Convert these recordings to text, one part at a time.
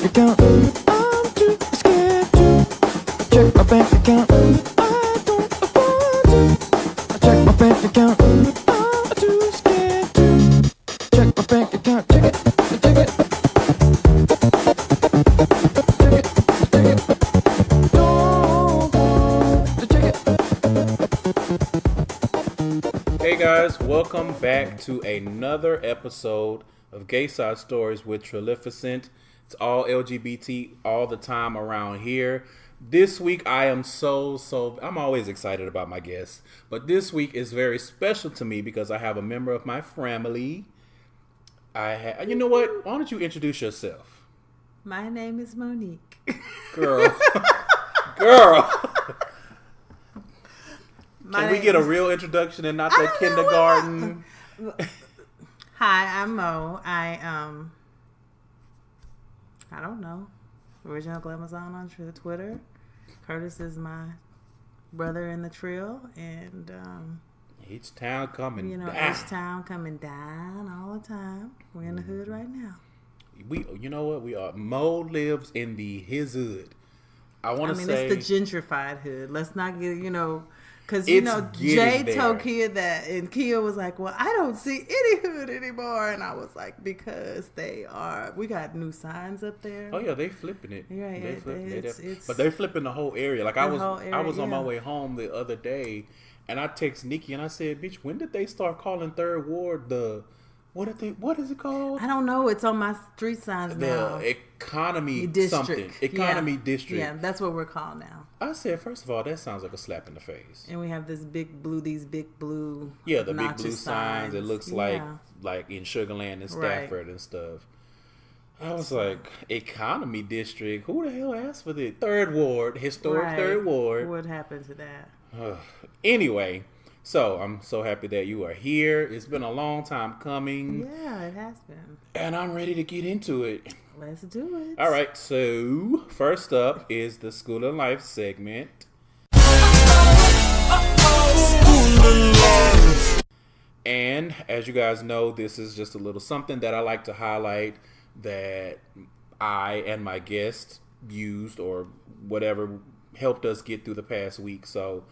account. I'm too scared to check my bank account. I don't afford to check my bank account. I'm too scared to check my bank account. Check it, check it. Check it, check it. Don't want to check it. Hey guys, welcome back to another episode of GaysideStories with Trillificent. It's all LGBT all the time around here. This week I am I'm always excited about my guests, but this week is very special to me because I have a member of my family. You know what? Why don't you introduce yourself? My name is Monique. Girl. Girl. Can we get a real introduction and not that kindergarten? Hi, I'm Mo. I don't know. Original Glamazon on Twitter. Curtis is my brother in the trill, and Each town coming down. Each town coming down all the time. We're in the hood right now. You know what? We are. Mo lives in his hood. It's the gentrified hood. Let's not get because Jay told Kia that, and Kia was like, "Well, I don't see any hood anymore," and I was like, "Because we got new signs up there." Oh yeah, they flipping it. Right, but they're flipping the whole area. Like I was on my yeah. way home the other day, and I text Nikki and I said, "Bitch, when did they start calling Third Ward the what is it called?" I don't know. It's on my street signs now. The economy district. Something. Economy district. Yeah, that's what we're called now. I said, first of all, that sounds like a slap in the face. And we have these big blue Yeah, the big blue signs. It looks like in Sugarland and Stafford and stuff. I was like, economy district? Who the hell asked for the Third Ward? Historic Third Ward. What happened to that? Anyway, so I'm so happy that you are here. It's been a long time coming. Yeah, it has been. And I'm ready to get into it. Let's do it. All right, so first up is the School of Life segment. And as you guys know, this is just a little something that I like to highlight that I and my guests used or whatever helped us get through the past week. So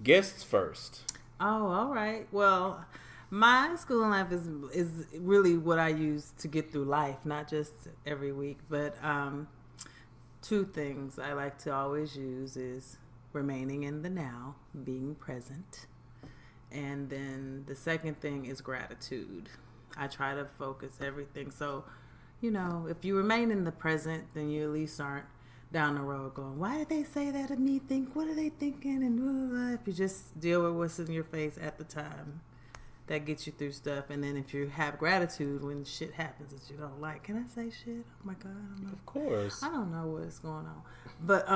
guests first. Oh, all right. Well, my school in life is really what I use to get through life, not just every week. But two things I like to always use is remaining in the now, being present. And then the second thing is gratitude. I try to focus everything. So, if you remain in the present, then you at least aren't down the road going, why did they say that of me? What are they thinking? And blah, blah, blah. If you just deal with what's in your face at the time, that gets you through stuff. And then if you have gratitude when shit happens that you don't like. Can I say shit? Oh my God. I don't know. Of course. I don't know what's going on. But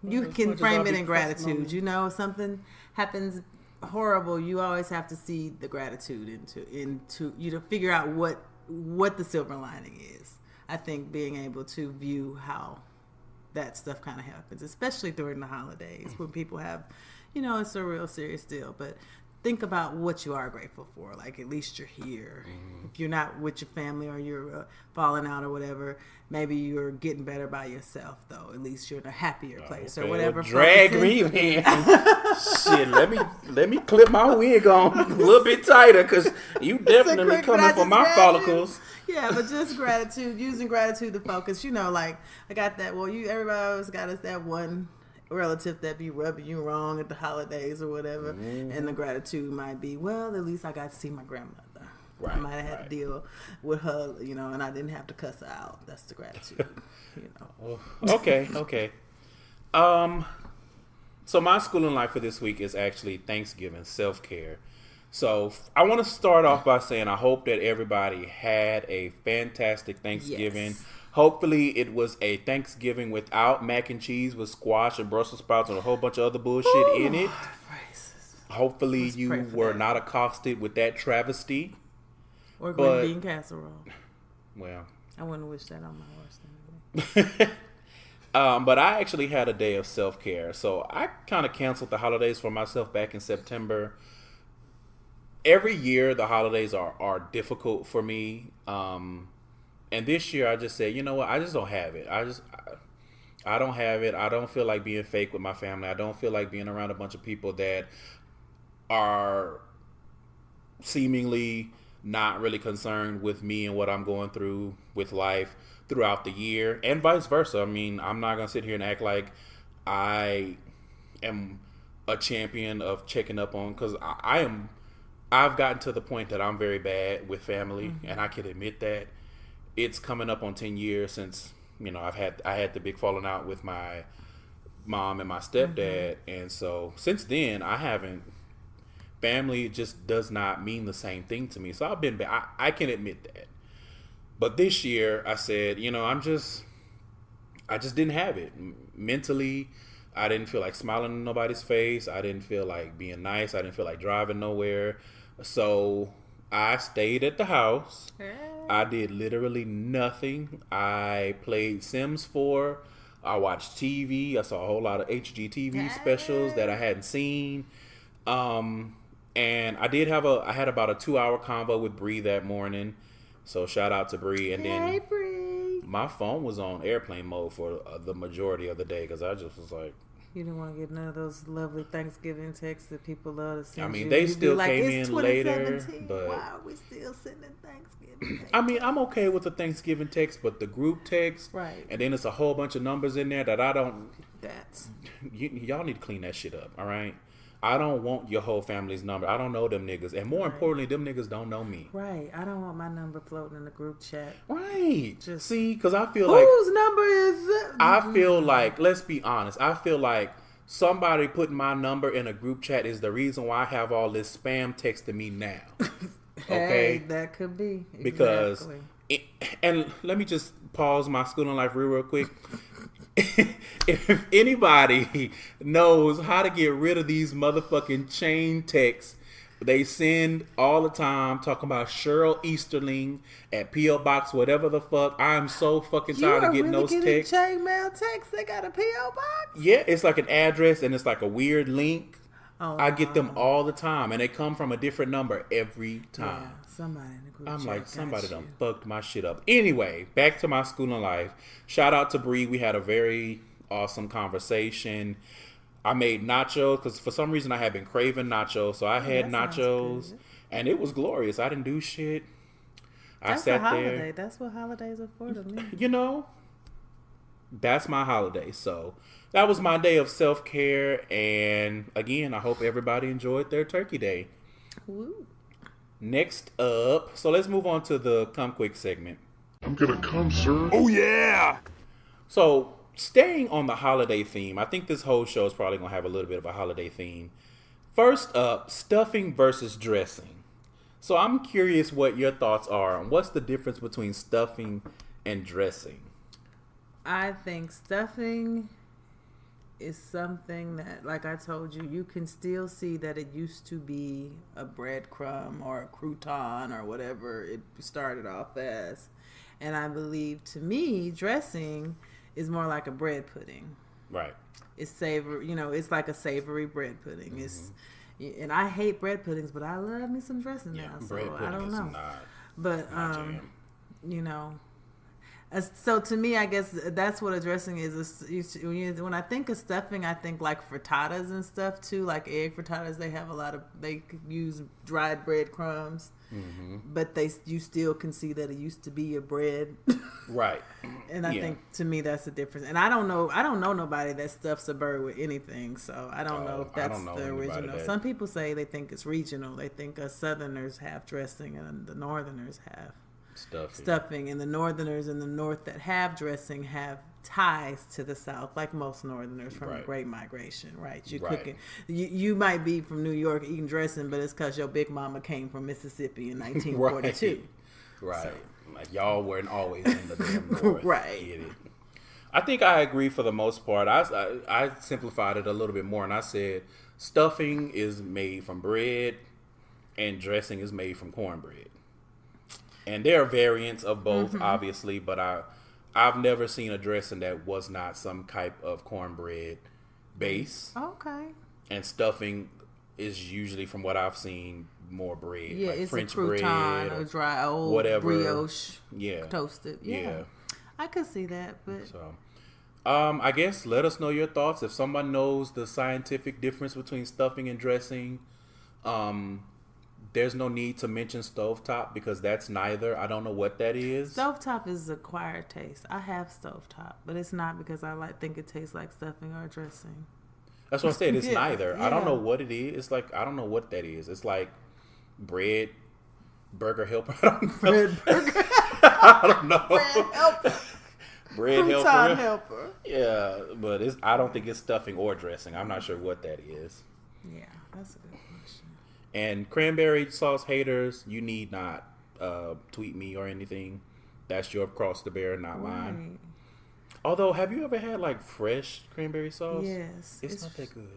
you can frame it in gratitude. Something happens horrible, you always have to see the gratitude into figure out what the silver lining is. I think being able to view how that stuff kind of happens, especially during the holidays when people have, it's a real serious deal. But think about what you are grateful for. Like, at least you're here. Mm-hmm. If you're not with your family or you're falling out or whatever, maybe you're getting better by yourself, though. At least you're in a happier place or whatever. Well, drag me, man. Shit, let me clip my wig on a little bit tighter because you definitely coming for my follicles. Yeah, but just gratitude, using gratitude to focus. I got that. Well, everybody always got us that one relative that be rubbing you wrong at the holidays or whatever, and the gratitude might be, well, at least I got to see my grandmother. Right, I might have had to deal with her, and I didn't have to cuss her out. That's the gratitude, Okay. So my schooling life for this week is actually Thanksgiving, self-care. So I want to start off by saying I hope that everybody had a fantastic Thanksgiving. Yes. Hopefully it was a Thanksgiving without mac and cheese with squash and Brussels sprouts and a whole bunch of other bullshit in it. Hopefully you were not accosted with that travesty. Or green bean casserole. Well, I wouldn't wish that on my worst enemy. But I actually had a day of self-care. So I kind of canceled the holidays for myself back in September. Every year the holidays are difficult for me. And this year I just said, you know what? I just don't have it. I don't have it. I don't feel like being fake with my family. I don't feel like being around a bunch of people that are seemingly not really concerned with me and what I'm going through with life throughout the year, and vice versa. I mean, I'm not gonna sit here and act like I am a champion of checking up on, because I am. I've gotten to the point that I'm very bad with family, and I can admit that. It's coming up on 10 years since, you know, I had the big falling out with my mom and my stepdad, and so since then I haven't. Family just does not mean the same thing to me. So I've been bad. I can admit that. But this year I said, you know, I just didn't have it. Mentally, I didn't feel like smiling in nobody's face. I didn't feel like being nice. I didn't feel like driving nowhere. So I stayed at the house. I did literally nothing. I played Sims 4. I watched TV. I saw a whole lot of HGTV specials that I hadn't seen. And I had about a 2-hour convo with Bree that morning. So shout out to Bree. And then Bree. My phone was on airplane mode for the majority of the day, because I just was like, you didn't want to get none of those lovely Thanksgiving texts that people love to send. I mean, you. they You'd still be like, came it's in later, 2017. but Why are we still sending Thanksgiving? I mean, I'm okay with the Thanksgiving text, but the group text, Right. And then it's a whole bunch of numbers in there that I don't. That's Y'all need to clean that shit up, all right? I don't want your whole family's number. I don't know them niggas. And more importantly, them niggas don't know me. right. I don't want my number floating in the group chat. Right. Just- See, because I feel like... Whose number is it? I feel like, let's be honest, I feel like somebody putting my number in a group chat is the reason why I have all this spam texting me now. Okay? Hey, that could be. Because... Exactly. And let me just pause my schooling life real quick. If anybody knows how to get rid of these motherfucking chain texts they send all the time talking about Cheryl Easterling at P.O. Box, whatever the fuck, I'm so fucking tired of getting those texts. Chain mail texts? They got a P.O. box? Yeah, it's like an address and it's like a weird link. Oh, I get them all the time, and they come from a different number every time. Yeah, somebody in the group I'm chat like, got somebody you. done fucked my shit up. Anyway, back to my schooling life. Shout out to Bree. We had a very awesome conversation. I made nachos because for some reason I had been craving nachos. So I had that sounds nachos, good. and it was glorious. I didn't do shit. That's I a sat holiday. there. That's what holidays are for to me. You know, that's my holiday. So that was my day of self-care. And again, I hope everybody enjoyed their turkey day. Woo. Next up, so let's move on to the Come Quick segment. I'm gonna come, sir. Oh yeah! So, staying on the holiday theme, I think this whole show is probably going to have a little bit of a holiday theme. First up, stuffing versus dressing. So, I'm curious what your thoughts are on what's the difference between stuffing and dressing. I think stuffing is something that, like I told you, you can still see that it used to be a breadcrumb or a crouton or whatever it started off as. And I believe, to me, dressing is more like a bread pudding. Right. It's savory, it's like a savory bread pudding. And I hate bread puddings, but I love me some dressing now. So bread pudding I don't is know. not But my jam. So to me, I guess that's what a dressing is. When I think of stuffing, I think like frittatas and stuff too, like egg frittatas. They use dried breadcrumbs, but you still can see that it used to be a bread. Right. And I think to me that's the difference. And I don't know nobody that stuffs a bird with anything, so I don't know if I that's don't know the anybody original. that- Some people say they think it's regional. They think us Southerners have dressing and the Northerners have stuffing, and the Northerners in the North that have dressing have ties to the South, like most Northerners from the Great Migration, right? You might be from New York eating dressing, but it's because your big mama came from Mississippi in 1942. Right. So. Like, y'all weren't always in the damn North. Right. Get it? I think I agree for the most part. I simplified it a little bit more, and I said stuffing is made from bread and dressing is made from cornbread. And there are variants of both, obviously, but I've never seen a dressing that was not some type of cornbread base. Okay. And stuffing is usually, from what I've seen, more bread. Yeah, like it's French a crouton bread or dry old whatever. brioche Yeah. toasted. Yeah. I could see that, but So, I guess let us know your thoughts. If someone knows the scientific difference between stuffing and dressing, there's no need to mention stovetop because that's neither. I don't know what that is. stovetop is acquired taste. I have stovetop, but it's not because I think it tastes like stuffing or dressing. That's what I said. It's Yeah, neither. I don't yeah. know what it is. It's like I don't know what that is. It's like bread, burger helper. I don't know. Bread burger. I don't know. Bread helper. Bread Crouton helper. helper. Yeah, but I don't think it's stuffing or dressing. I'm not sure what that is. Yeah, that's a good question. And cranberry sauce haters, you need not tweet me or anything. That's your cross to bear, not mine. Right. Although, have you ever had like fresh cranberry sauce? Yes. It's not that good.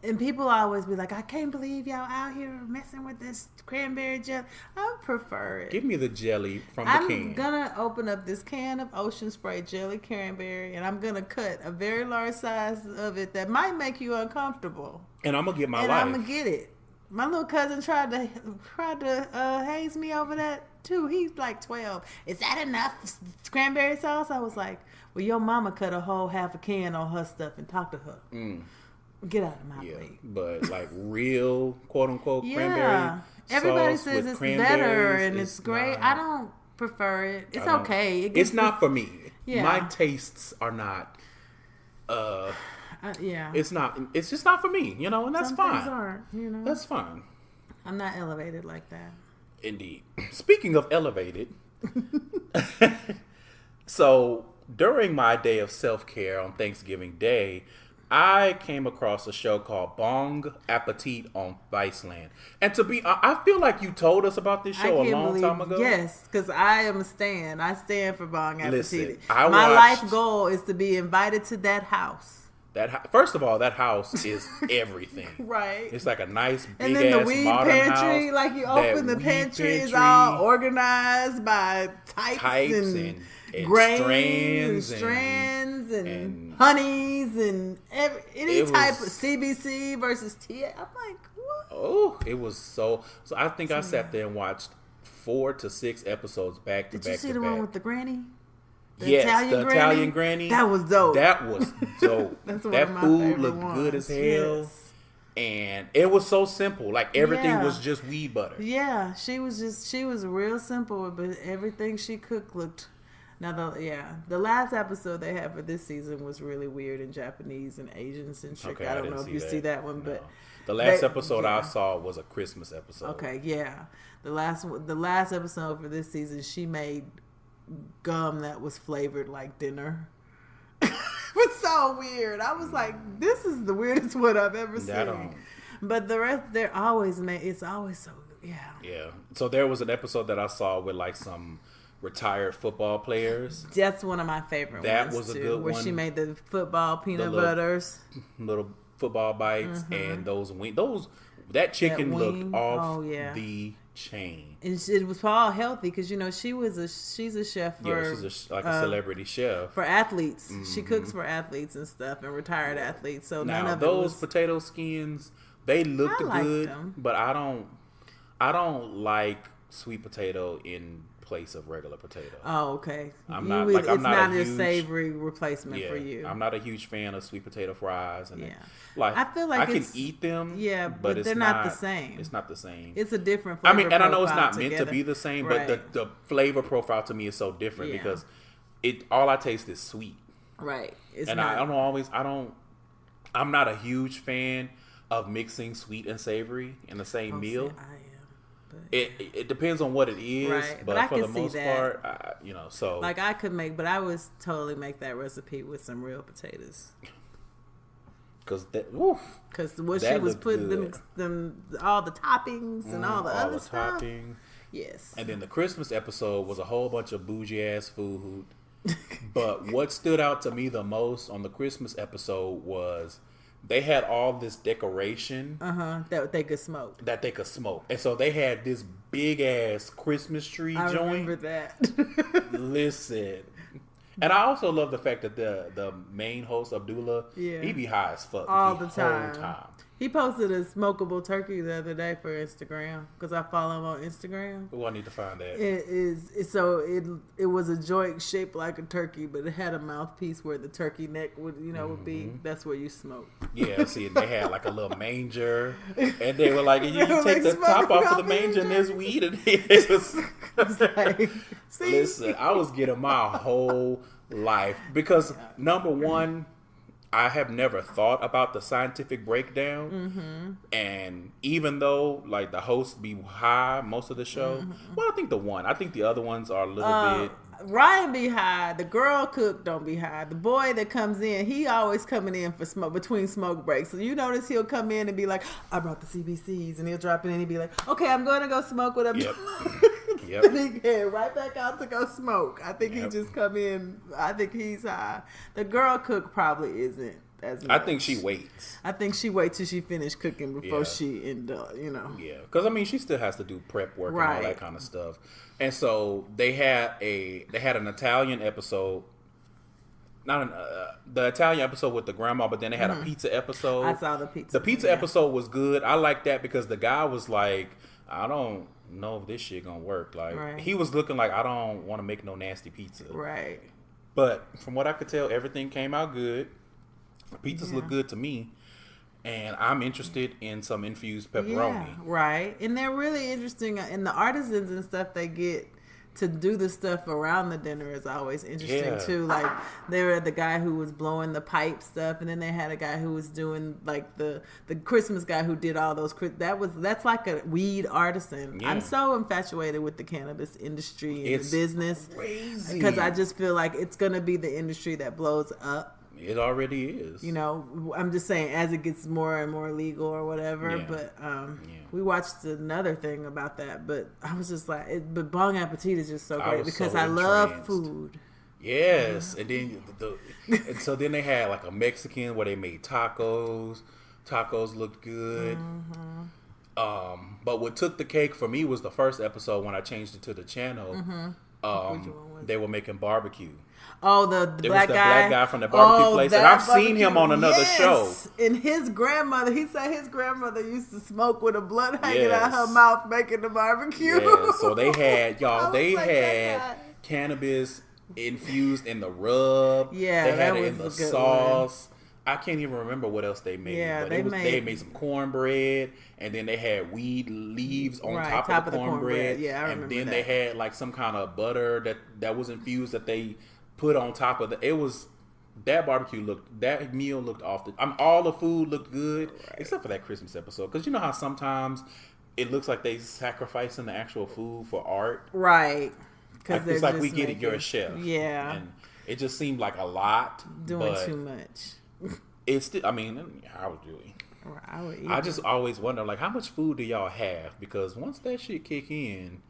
And people always be like, I can't believe y'all out here messing with this cranberry jelly. I prefer it. Give me the jelly from the I'm can. gonna open up this can of Ocean Spray jelly cranberry, and I'm gonna cut a very large size of it that might make you uncomfortable. And I'm gonna get my And life. I'm gonna get it. My little cousin tried to haze me over that too. He's like 12. Is that enough cranberry sauce? I was like, well, your mama cut a whole half a can on her stuff and talk to her. Get out of my Yeah, plate. but like real quote unquote Yeah. cranberry Everybody sauce says with it's better cranberries and it's great. not- I don't prefer it. It's I don't- okay. It It's gets not for me. Yeah. My tastes are not. yeah. It's not. It's just not for me. You know, and that's Some fine. things aren't, you know. That's fine. I'm not elevated like that. Indeed. Speaking of elevated, so during my day of self-care on Thanksgiving Day, I came across a show called Bong, Appetit on Viceland. And I feel like you told us about this show a long time ago. Yes, because I am a stan. I stand for Bong Appetit. Listen, My life goal is to be invited to that house. First of all, that house is everything. Right. It's like a nice big And then the ass weed modern pantry, house. like you That open the weed pantry, is pantry, all organized by types and grains strands and honeys and any It type of was- CBC versus TA. I'm like, what? Oh, it was so. I think I sat there and watched 4 to 6 episodes back to Did back you see to the back. one with the granny? Yes, the Italian granny. That was dope. That was dope. That's one that of my food favorite looked good ones. as hell. Yes. And it was so simple. Like everything Yeah. was just weed butter. Yeah, she was real simple, but everything she cooked looked. Now the last episode they had for this season was really weird in Japanese and Asian centric. Okay, I don't didn't know if you see that one, No. but the last they- episode yeah. I saw was a Christmas episode. okay, yeah, the last episode for this season she made gum that was flavored like dinner. It was so weird. I was like, this is the weirdest one I've ever seen. But the rest, it's always so, yeah. Yeah. So there was an episode that I saw with like some retired football players. That's one of my favorite That ones was a too, good where one. she made the football peanut little- butters. Little football bites and those that chicken That looked wing. off Oh, yeah. the chain. And it was all healthy because she's a chef for Yeah, she's a celebrity chef. for athletes. She cooks for athletes and stuff and retired athletes. So none Now of those it was. potato skins, they looked I liked good, them. but I don't like sweet potato in place of regular potato. Oh, okay. I'm You not- would- like, I'm it's not a not a huge- savory replacement for you. I'm not a huge fan of sweet potato fries, and Yeah. like I feel like I can it's- eat them. yeah, but it's they're not the same. It's not the same. It's a different I flavor mean, and I know it's profile not meant to together. be the same, Right. but the flavor profile to me is so different Yeah. because all I taste is sweet, Right. It's and not. I'm not a huge fan of mixing sweet and savory in the same Oh, see, meal. I am. But It depends on what it is, Right, but but I for can the see most that. part, so like I could make, but I would totally make that recipe with some real potatoes. because that woof, Because what That she was looked putting good. them all the toppings and all the other stuff. topping. Yes. And then the Christmas episode was a whole bunch of bougie ass food. But what stood out to me the most on the Christmas episode was they had all this decoration That they could smoke. that they could smoke. And so they had this big ass Christmas tree I joint. remember that. Listen. And I also love the fact that the main host, Abdullah, Yeah. he be high as fuck All the the time. whole time. He posted a smokable turkey the other day for Instagram because I follow him on Instagram. Oh, I need to find that. It was a joint shaped like a turkey, but it had a mouthpiece where the turkey neck would be. That's where you smoke. Yeah, see, they had like a little manger, and they were like, you They were take the like, top smoking off of the coffee manger, and and there's weed, and it was. It's like, see? Listen, I was getting my whole life because number one, I have never thought about the scientific breakdown, and even though like the hosts be high most of the show, well, I think the other ones are a little bit. Ryan be high. The girl cook don't be high. The boy that comes in, he always coming in for smoke between smoke breaks. So you notice he'll come in and be like, "I brought the CBCs," and he'll drop it in and he'll be like, "Okay, I'm going to go smoke with him." Yep. Yep. And he head right back out to go smoke. I think he Yep. just come in. I think he's high. The girl cook probably isn't as much. I think she waits. I think she waits till she finish cooking before Yeah. she Yeah, because I mean, she still has to do prep work and all Right. that kind of stuff. And so they had an Italian episode, the Italian episode with the grandma, but then they had a pizza episode. I saw the pizza. The pizza episode was good. I like that because the guy was like, I don't know if this shit gonna work. Like Right. he was looking like, I don't want to make no nasty pizza. Right. But from what I could tell, everything came out good. Pizzas Yeah. look good to me. And I'm interested in some infused pepperoni. Yeah, right. And they're really interesting. And the artisans and stuff they get to do the stuff around the dinner is always interesting Yeah. too. Like they were the guy who was blowing the pipe stuff, and then they had a guy who was doing like the Christmas guy who did all those. That's like a weed artisan. Yeah. I'm so infatuated with the cannabis industry and It's the business crazy. because I just feel like it's gonna be the industry that blows up. It already is. You know, I'm just saying as it gets more and more legal or whatever. Yeah. But we watched another thing about that. But I was just like, but Bong Appetit is just so I great was because so I love entranced. food. Yes, and then and so then they had like a Mexican where they made tacos. Tacos looked good. But what took the cake for me was the first episode when I changed it to the channel. one was They were making barbecue. Oh, the It black was the guy. black guy from the barbecue place, and that I've seen him on another show. And his grandmother, he said his grandmother used to smoke with a blunt hanging out her Yes. mouth making the barbecue. Yeah, so they had I y'all. was They like, had that guy. cannabis infused in the rub. Yeah, they had that it in the was a good sauce. I can't even remember what else they made. Yeah, but they they had made some cornbread, and then they had weed leaves on Right, top of the cornbread. Yeah, I and remember then that. they had like some kind of butter that was infused that they put on top of it was. That meal looked off all the food looked good, except for that Christmas episode. Because you know how sometimes it looks like they sacrificing the actual food for art. Right. Like, it's like we get it, you're a chef. Yeah. And it just seemed like a lot. Doing but too much. It's still, I mean, I was doing. I would eat I just always wonder, like, how much food do y'all have? Because once that shit kick in,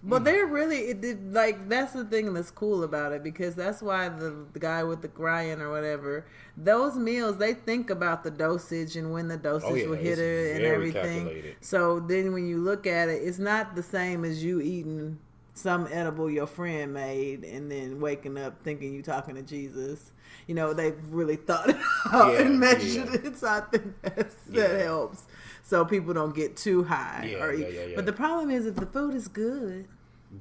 But they're really like that's the thing that's cool about it because that's why the guy with the Ryan or whatever, those meals they think about the dosage and when the dosage will hit it's her and very everything. calculated. So then when you look at it, it's not the same as you eating some edible your friend made and then waking up thinking you talking to Jesus. You know, they've really thought it out and measured it. So I think that helps. So people don't get too high. Yeah. But the problem is if the food is good,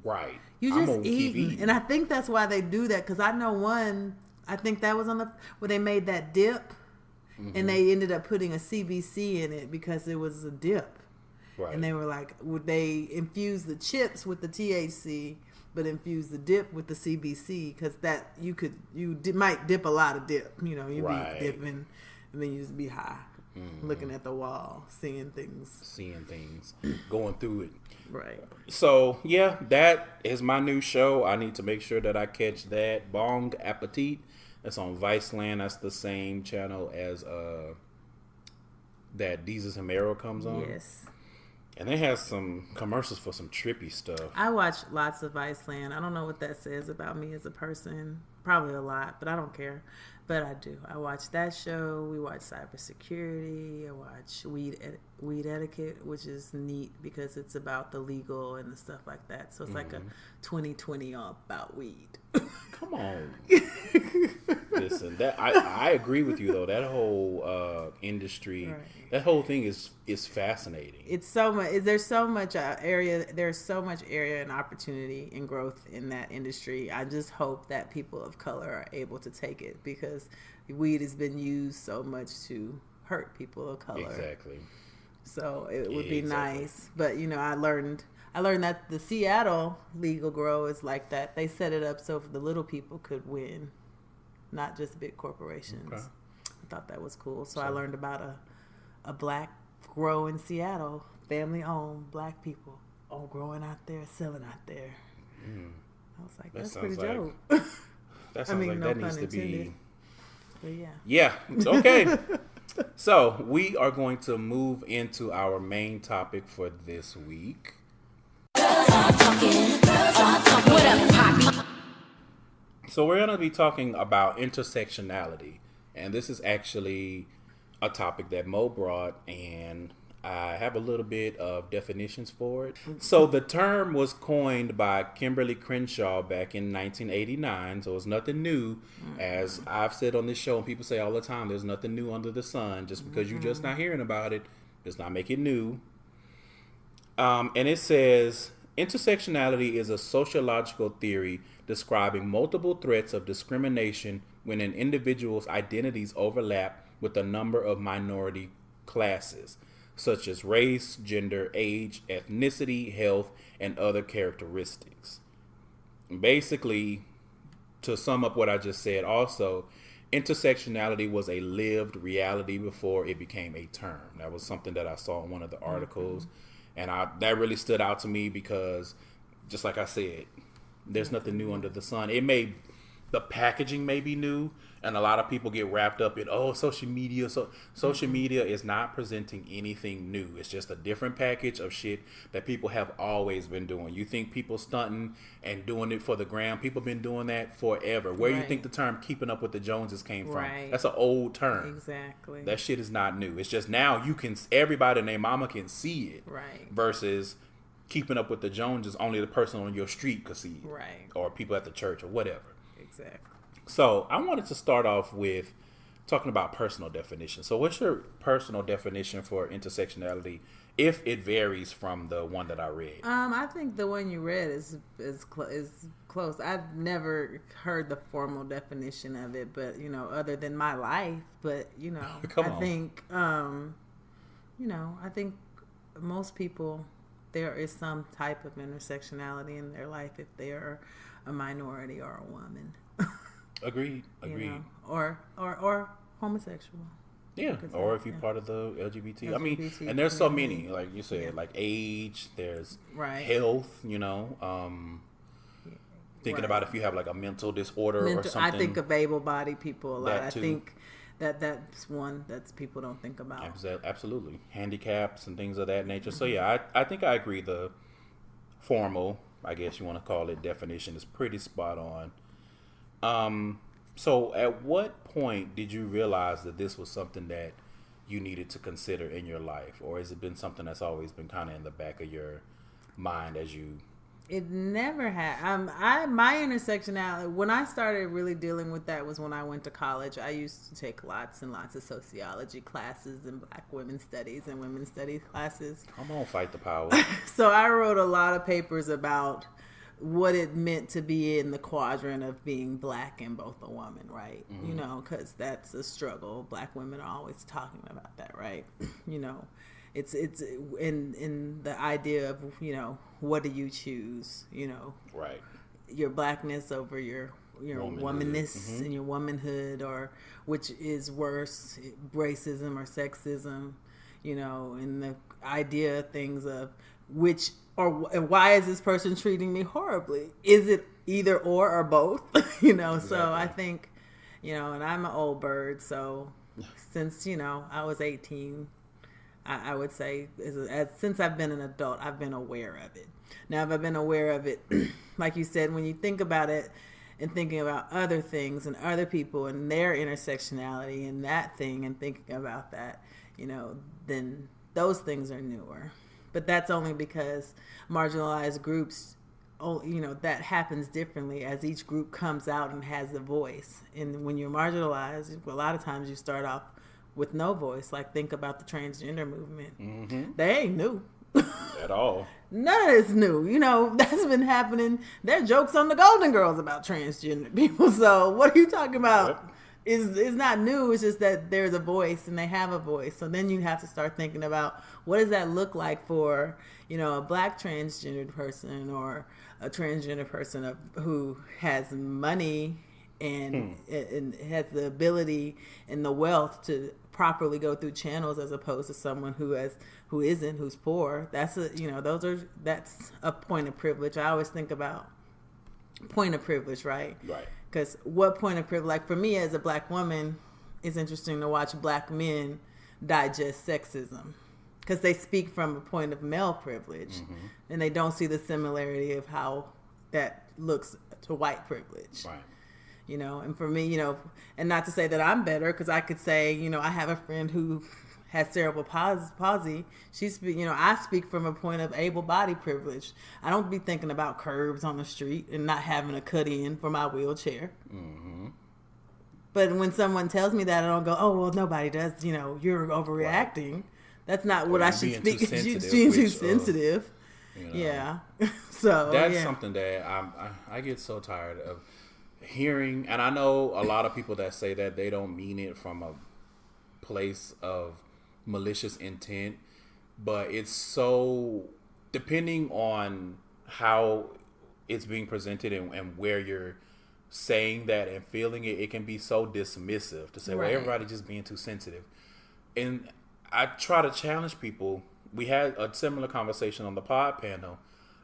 right. you I'm just gonna keep eating. And I think that's why they do that. Because I know I think that was where they made that dip. And they ended up putting a CBC in it because it was a dip. Right. And they were like, would they infuse the chips with the THC, but infuse the dip with the CBC? Because that you might dip a lot of dip. You know, you Right. be dipping and then you just be high. Looking at the wall, seeing things. Going through it. Right. So, yeah, that is my new show. I need to make sure that I catch that. Bong Appetit. That's on Viceland. That's the same channel as that Jesus and Mero comes on. Yes. And they have some commercials for some trippy stuff. I watch lots of Viceland. I don't know what that says about me as a person. probably a lot, but I don't care. But I do. I watch that show. We watch cybersecurity. I watch weed etiquette, which is neat because it's about the legal and the stuff like that. So it's like a 2020 all about weed. Come on. Listen, that I agree with you though. That whole industry, Right. that whole thing is fascinating. It's so much. There's so much area. There's so much area and opportunity and growth in that industry. I just hope that people of color are able to take it because weed has been used so much to hurt people of color. Exactly. So it would be Exactly. nice. But I learned that the Seattle legal grow is like that. They set it up so the little people could win, not just big corporations. Okay. I thought that was cool. So I learned about a black grow in Seattle, family owned, black people all growing out there, selling out there. I was like, that's pretty dope. That sounds like no that pun needs to be. intended. But yeah. Yeah. Okay. So we are going to move into our main topic for this week. So we're going to be talking about intersectionality, and this is actually a topic that Mo brought, and I have a little bit of definitions for it. So the term was coined by Kimberly Crenshaw back in 1989, so it's nothing new. As I've said on this show, and people say all the time, there's nothing new under the sun. Just because you're just not hearing about it does not make it new. And it says, intersectionality is a sociological theory describing multiple threats of discrimination when an individual's identities overlap with a number of minority classes, such as race, gender, age, ethnicity, health, and other characteristics. Basically, to sum up what I just said also, intersectionality was a lived reality before it became a term. That was something that I saw in one of the articles. And that really stood out to me because, just like I said, there's nothing new under the sun. The packaging may be new, and a lot of people get wrapped up in, social media. So social media is not presenting anything new. It's just a different package of shit that people have always been doing. You think people stunting and doing it for the gram? People been doing that forever. Where you think the term "keeping up with the Joneses" came from? Right. That's an old term. Exactly. That shit is not new. It's just now everybody and their mama can see it. Right. Versus keeping up with the Joneses, only the person on your street could see it. Right. Or people at the church or whatever. Exactly. So I wanted to start off with talking about personal definition. So what's your personal definition for intersectionality, if it varies from the one that I read? I think the one you read is close. I've never heard the formal definition of it, but other than my life. But Come I on. think I think most people, there is some type of intersectionality in their life if they are a minority or a woman. Agreed. Or homosexual. Yeah, or if you're part of the LGBT. I mean, LGBT and there's so community. many, like you said, like age, there's Right. health, thinking about if you have like a mental disorder or something. I think of able-bodied people a lot. That I too. think that's one that people don't think about. Absolutely. Handicaps and things of that nature. So yeah, I think I agree the formal, I guess you want to call it, definition is pretty spot on. So at what point did you realize that this was something that you needed to consider in your life? Or has it been something that's always been kind of in the back of your mind as you... It never had. My intersectionality, when I started really dealing with that was when I went to college. I used to take lots and lots of sociology classes and black women's studies and women's studies classes. Come on, fight the power. So I wrote a lot of papers about what it meant to be in the quadrant of being black and both a woman, right? Mm-hmm. Because that's a struggle. Black women are always talking about that, right? It's in the idea of, what do you choose? Right. Your blackness over your womanness and your womanhood, or which is worse, racism or sexism, and the idea of things of which or why is this person treating me horribly? Is it either or both? Exactly. So I think, and I'm an old bird, so since I was 18, I would say since I've been an adult, I've been aware of it. Now, if I've been aware of it, like you said, when you think about it, and thinking about other things and other people and their intersectionality and that thing and thinking about that, then those things are newer. But that's only because marginalized groups, that happens differently as each group comes out and has a voice. And when you're marginalized, a lot of times you start off with no voice. Like, think about the transgender movement. Mm-hmm. They ain't new. At all. None of it's new. That's been happening. There are jokes on the Golden Girls about transgender people. So what are you talking about? Yep. It's not new. It's just that there's a voice and they have a voice. So then you have to start thinking about, what does that look like for, a black transgendered person or a transgender person who has money and has the ability and the wealth to properly go through channels, as opposed to someone who's poor. That's a point of privilege. I always think about point of privilege, right? Right. Because what point of privilege, like for me as a black woman, it's interesting to watch black men digest sexism, because they speak from a point of male privilege, and they don't see the similarity of how that looks to white privilege. Right. And for me, and not to say that I'm better, because I could say, I have a friend who has cerebral palsy. I speak from a point of able-bodied privilege. I don't be thinking about curbs on the street and not having a cut-in for my wheelchair. Mm-hmm. But when someone tells me that, I don't go, oh, well, nobody does, you're overreacting. Right. That's not what I should speak. Being too sensitive. Yeah. So that's something that I get so tired of hearing, and I know a lot of people that say that they don't mean it from a place of malicious intent, but it's so, depending on how it's being presented and where you're saying that and feeling it, it can be so dismissive to say, well, everybody just being too sensitive. And I try to challenge people. We had a similar conversation on the pod panel,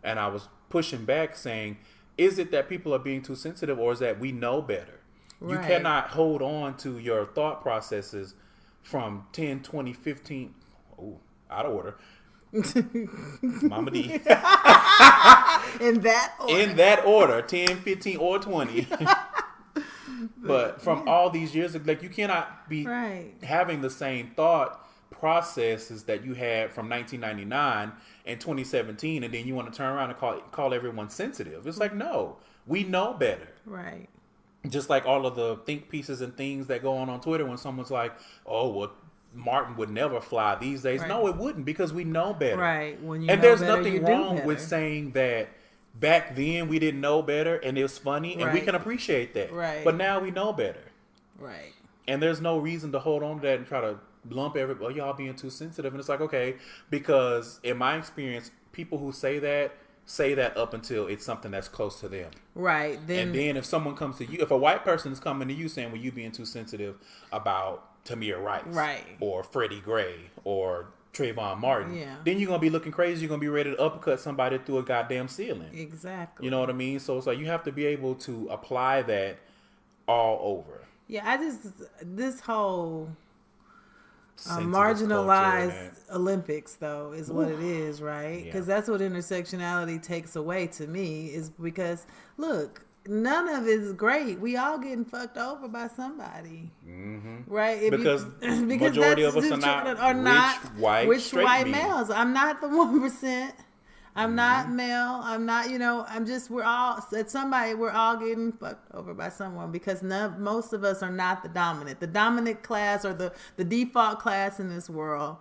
and I was pushing back saying, is it that people are being too sensitive, or is that we know better? Right. You cannot hold on to your thought processes from 10, 20, 15, out of order. Mama D. In that order, 10, 15, or 20. But from all these years, like, you cannot be having the same thought processes that you had from 1999 and 2017, and then you want to turn around and call everyone sensitive. It's like, no, we know better. Right. Just like all of the think pieces and things that go on Twitter when someone's like, oh, well, Martin would never fly these days. Right. No, it wouldn't, because we know better. Right. And there's nothing wrong with saying that back then we didn't know better and it was funny, and we can appreciate that. Right. But now we know better. Right. And there's no reason to hold on to that and try to lump everybody, y'all being too sensitive. And it's like, okay, because in my experience, people who say that up until it's something that's close to them. Right. And then if someone comes to you, if a white person is coming to you saying, well, you being too sensitive about Tamir Rice. Right. Or Freddie Gray or Trayvon Martin. Yeah. Then you're going to be looking crazy. You're going to be ready to uppercut somebody through a goddamn ceiling. Exactly. You know what I mean? So it's like, you have to be able to apply that all over. Yeah, this whole marginalized Olympics, though, is what it is, right? Because that's what intersectionality takes away to me, is because, look, none of it is great. We all getting fucked over by somebody, right? Because majority of us are not rich white males. I'm not the 1%. I'm not male. I'm not, we're all getting fucked over by someone, because most of us are not the dominant. The dominant class, or the default class in this world,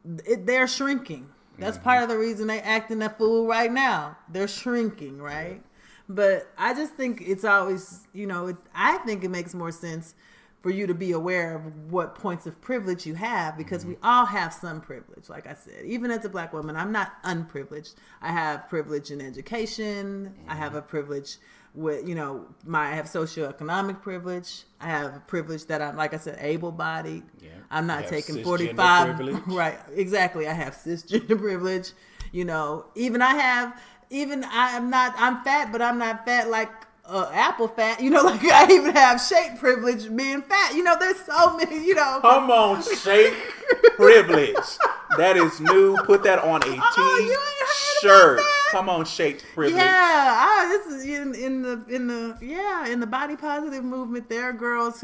they're shrinking. That's part of the reason they acting a fool right now. They're shrinking, right? But I just think it's always, I think it makes more sense for you to be aware of what points of privilege you have, because we all have some privilege. Like I said, even as a black woman, I'm not unprivileged. I have privilege in education. I have a privilege with, I have socioeconomic privilege. I have a privilege that I'm, like I said, able-bodied. Yeah. I'm not taking 45. Right. Exactly. I have cisgender privilege. I'm fat, but I'm not fat like apple fat, like I even have shape privilege being fat. There's so many, Come on, shape privilege. That is new. Put that on a t-shirt. Come on, shaped privilege. Yeah, this is in the body positive movement. There are girls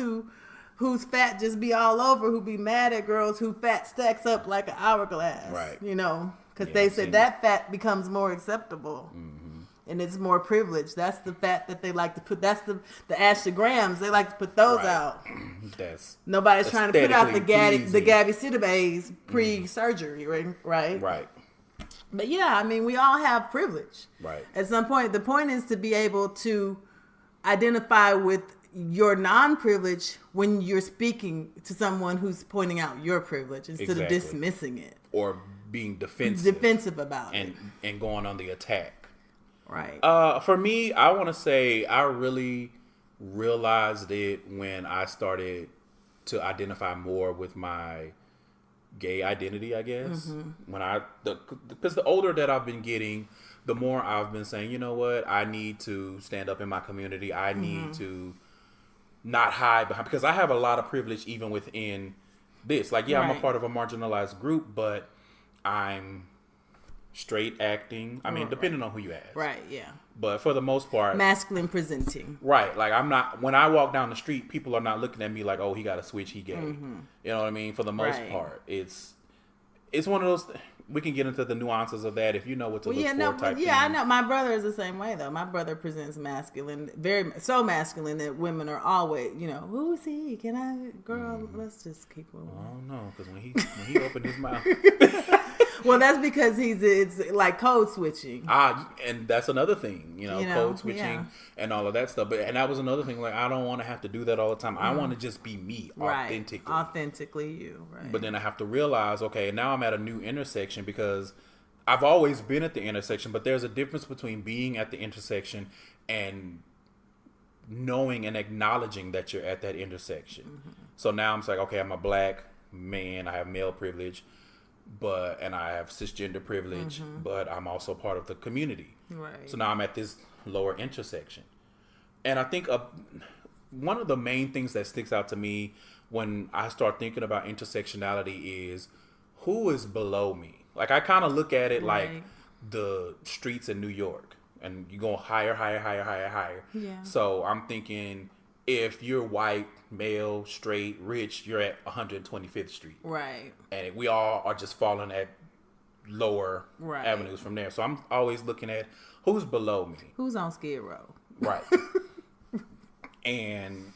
whose fat just be all over, who be mad at girls who fat stacks up like an hourglass. Right. You know, because Yeah, they I've said seen that fat becomes more acceptable. And it's more privilege. That's the fat that they like to put. That's the Ashley Grahams. They like to put those Right. out. That's Nobody's trying to put out the aesthetically Gabby Sidibe's pre-surgery, right? right. But yeah, I mean, we all have privilege. Right. At some point, the point is to be able to identify with your non-privilege when you're speaking to someone who's pointing out your privilege instead of dismissing it Or being defensive about it. And going on the attack. Right. For me, I want to say I really realized it when I started to identify more with my gay identity, I guess. Because the older that I've been getting, the more I've been saying, you know what, I need to stand up in my community. I need to not hide behind, because I have a lot of privilege even within this. Like, yeah, I'm a part of a marginalized group, but I'm straight acting. I mean, depending on who you ask. Right, yeah. But for the most part, Masculine presenting. right. Like, I'm not, when I walk down the street, people are not looking at me like, oh, he got a switch, he gay. You know what I mean? For the most part, it's one of those, we can get into the nuances of that if you know what to look for type thing. I know. My brother is the same way, though. My brother presents masculine, so masculine that women are always, you know, who is he? Can I, girl, let's just keep moving. I don't know, because when he opened his mouth. Well, that's because it's like code switching. And that's another thing, you know, code switching and all of that stuff. And that was another thing, like, I don't want to have to do that all the time. I want to just be me, authentically. Authentically you, right. But then I have to realize, okay, now I'm at a new intersection, because I've always been at the intersection, but there's a difference between being at the intersection and knowing and acknowledging that you're at that intersection. So now I'm like, okay, I'm a black man, I have male privilege, and I have cisgender privilege, but I'm also part of the community. Right. So now I'm at this lower intersection. And I think one of the main things that sticks out to me when I start thinking about intersectionality is who is below me. Like, I kind of look at it like the streets in New York, and you go higher, higher, higher, higher, higher. Yeah. So I'm thinking, if you're white, male, straight, rich, you're at 125th Street. Right. And we all are just falling at lower avenues from there. So I'm always looking at who's below me. Who's on Skid Row. Right. And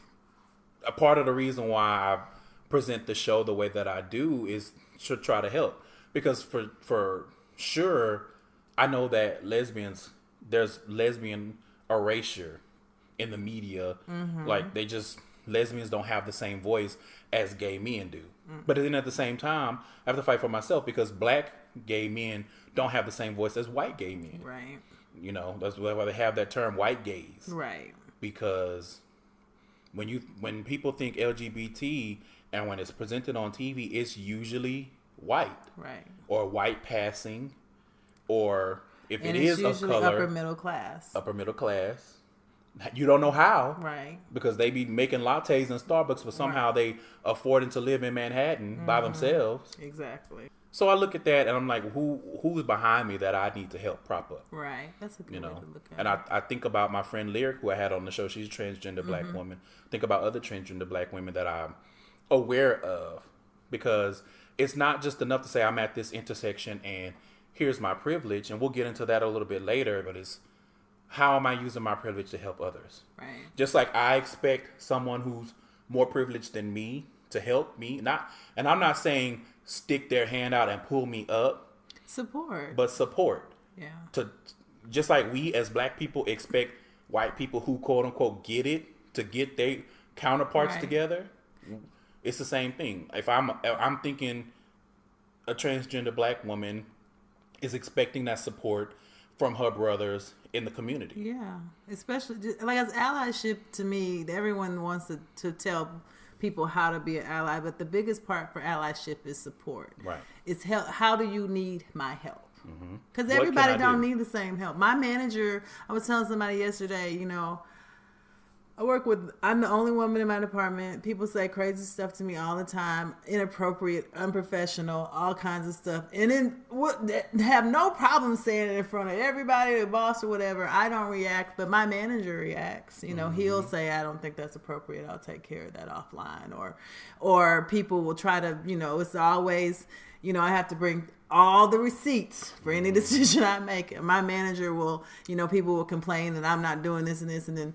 a part of the reason why I present the show the way that I do is to try to help. Because for sure, I know that there's lesbian erasure in the media. Like, lesbians don't have the same voice as gay men do. But then at the same time, I have to fight for myself, because black gay men don't have the same voice as white gay men. Right. You know, that's why they have that term white gays. Right. Because when people think LGBT and when it's presented on TV, it's usually white. Right. Or white passing, or if And it it's is of usually color, upper middle class. upper middle class. You don't know how. Right. Because they be making lattes in Starbucks, but somehow they affording to live in Manhattan by themselves. Exactly. So I look at that and I'm like, who's behind me that I need to help prop up? Right. That's a good way to look at And it. I think about my friend Lyric, who I had on the show. She's a transgender black woman. Think about other transgender black women that I'm aware of, because it's not just enough to say I'm at this intersection and here's my privilege, and we'll get into that a little bit later, but it's how am I using my privilege to help others? Right. Just like I expect someone who's more privileged than me to help me, and I'm not saying stick their hand out and pull me up, Support. but support. Yeah. To just like we as black people expect white people who quote unquote get it to get their counterparts together, it's the same thing. If I'm thinking a transgender black woman is expecting that support from her brothers in the community. Yeah. Especially, like, as allyship, to me, everyone wants to tell people how to be an ally, but the biggest part for allyship is support. Right. It's help. How do you need my help? Because What everybody can I don't do? need the same help. My manager, I was telling somebody yesterday, you know, I'm the only woman in my department. People say crazy stuff to me all the time, inappropriate, unprofessional, all kinds of stuff. And then have no problem saying it in front of everybody, the boss or whatever. I don't react, but my manager reacts. He'll say, I don't think that's appropriate. I'll take care of that offline. Or people will try to, it's always, I have to bring all the receipts for any decision I make. And my manager will, people will complain that I'm not doing this and this, and then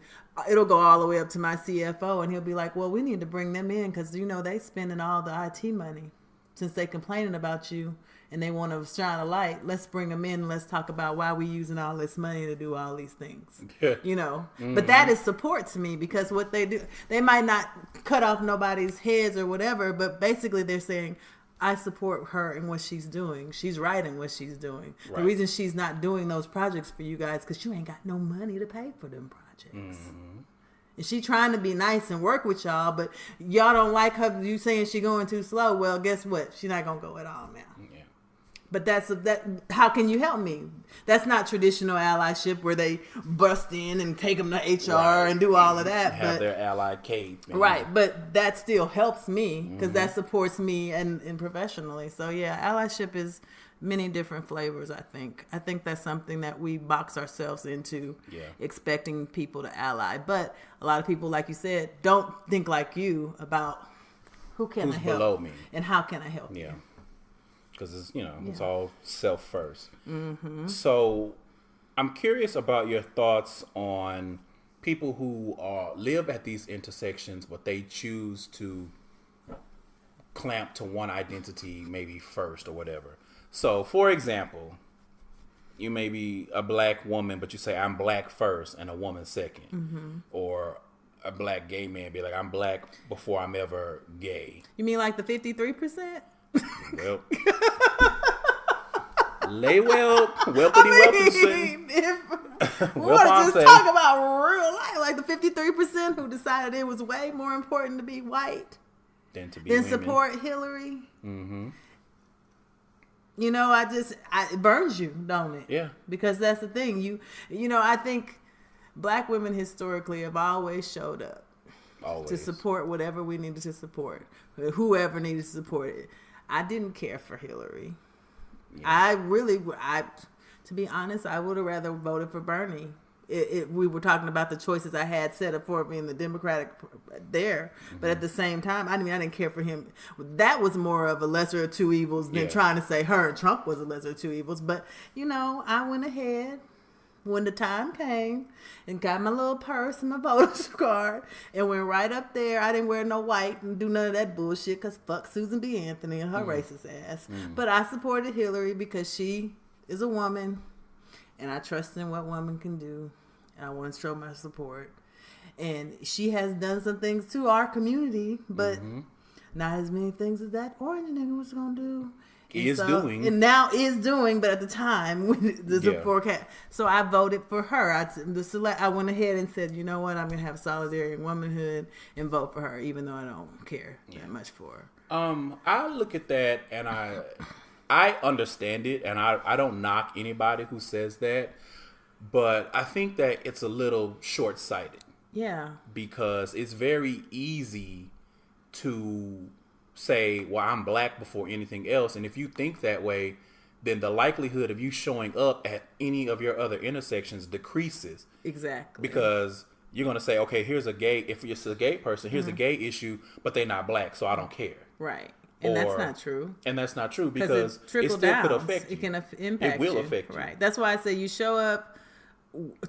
it'll go all the way up to my CFO, and he'll be like, well, we need to bring them in because, they spending all the IT money since they complaining about you and they want to shine a light. Let's bring them in and let's talk about why we using all this money to do all these things, But that is support to me because what they do, they might not cut off nobody's heads or whatever, but basically they're saying, I support her in what she's doing. She's right in what she's doing. Right. The reason she's not doing those projects for you guys because you ain't got no money to pay for them projects. Mm-hmm. And she trying to be nice and work with y'all, but y'all don't like her. You saying she going too slow. Well, guess what? She's not gonna go at all now. Yeah. But that. How can you help me? That's not traditional allyship where they bust in and take them to HR and do all of that. Have their ally cape. Right, but that still helps me because that supports me and professionally. So yeah, allyship is many different flavors. I think that's something that we box ourselves into, expecting people to ally. But a lot of people, like you said, don't think like you about who's I help below me and how can I help you. Because it's it's all self first. Mm-hmm. So I'm curious about your thoughts on people who live at these intersections, but they choose to clamp to one identity maybe first or whatever. So, for example, you may be a black woman, but you say I'm black first and a woman 2nd, or a black gay man be like I'm black before I'm ever gay. You mean like the 53%? Well, lay well, whelpity whelpity. We want to just talk about real life, like the 53% who decided it was way more important to be white than support Hillary. Mm-hmm. It burns you, don't it? Yeah. Because that's the thing. I think black women historically have always showed up. To support whatever we needed to support, whoever needed to support it. I didn't care for Hillary. Yeah. To be honest, I would have rather voted for Bernie. We were talking about the choices I had set up for me in the Democratic there, but at the same time, I didn't care for him. That was more of a lesser of two evils than trying to say her and Trump was a lesser of two evils. But I went ahead when the time came and got my little purse and my voter's card and went right up there. I didn't wear no white and do none of that bullshit because fuck Susan B. Anthony and her racist ass. But I supported Hillary because she is a woman and I trust in what women can do. And I want to show my support. And she has done some things to our community, but not as many things as that orange nigga was going to do. And now is doing, but at the time, the forecast. So I voted for her. I went ahead and said, you know what, I'm going to have solidarity and womanhood and vote for her, even though I don't care that much for her. I look at that and I understand it, and I don't knock anybody who says that, but I think that it's a little short-sighted. Yeah. Because it's very easy to say, well, I'm black before anything else. And if you think that way, then the likelihood of you showing up at any of your other intersections decreases. Exactly. Because you're going to say, okay, if it's a gay person, here's a gay issue, but they're not black, so I don't care. Right. And that's not true. And that's not true because it still could affect you. It can impact you. It will affect you. Right. That's why I say you show up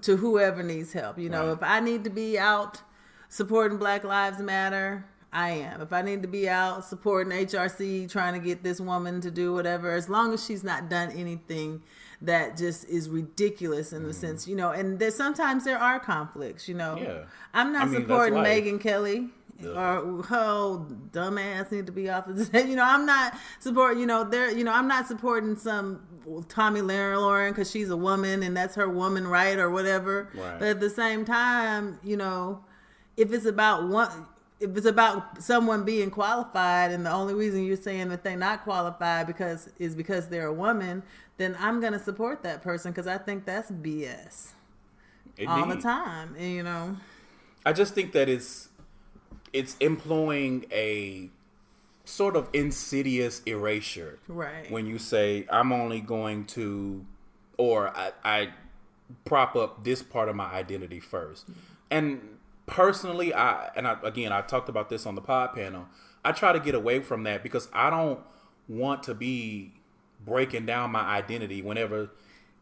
to whoever needs help. If I need to be out supporting Black Lives Matter, I am. If I need to be out supporting HRC, trying to get this woman to do whatever, as long as she's not done anything that just is ridiculous in the sense, and sometimes there are conflicts, Yeah. I'm not supporting Megyn Kelly. Or dumbass need to be off the I'm not supporting I'm not supporting some Tommy Lauren because she's a woman and that's her woman right or whatever. Right. But at the same time, if it's about someone being qualified and the only reason you're saying that they're not qualified because they're a woman, then I'm going to support that person because I think that's BS all the time. And, I just think that it's employing a sort of insidious erasure. Right. When you say, I'm only going to, or I prop up this part of my identity first. And personally, I talked about this on the pod panel. I try to get away from that because I don't want to be breaking down my identity whenever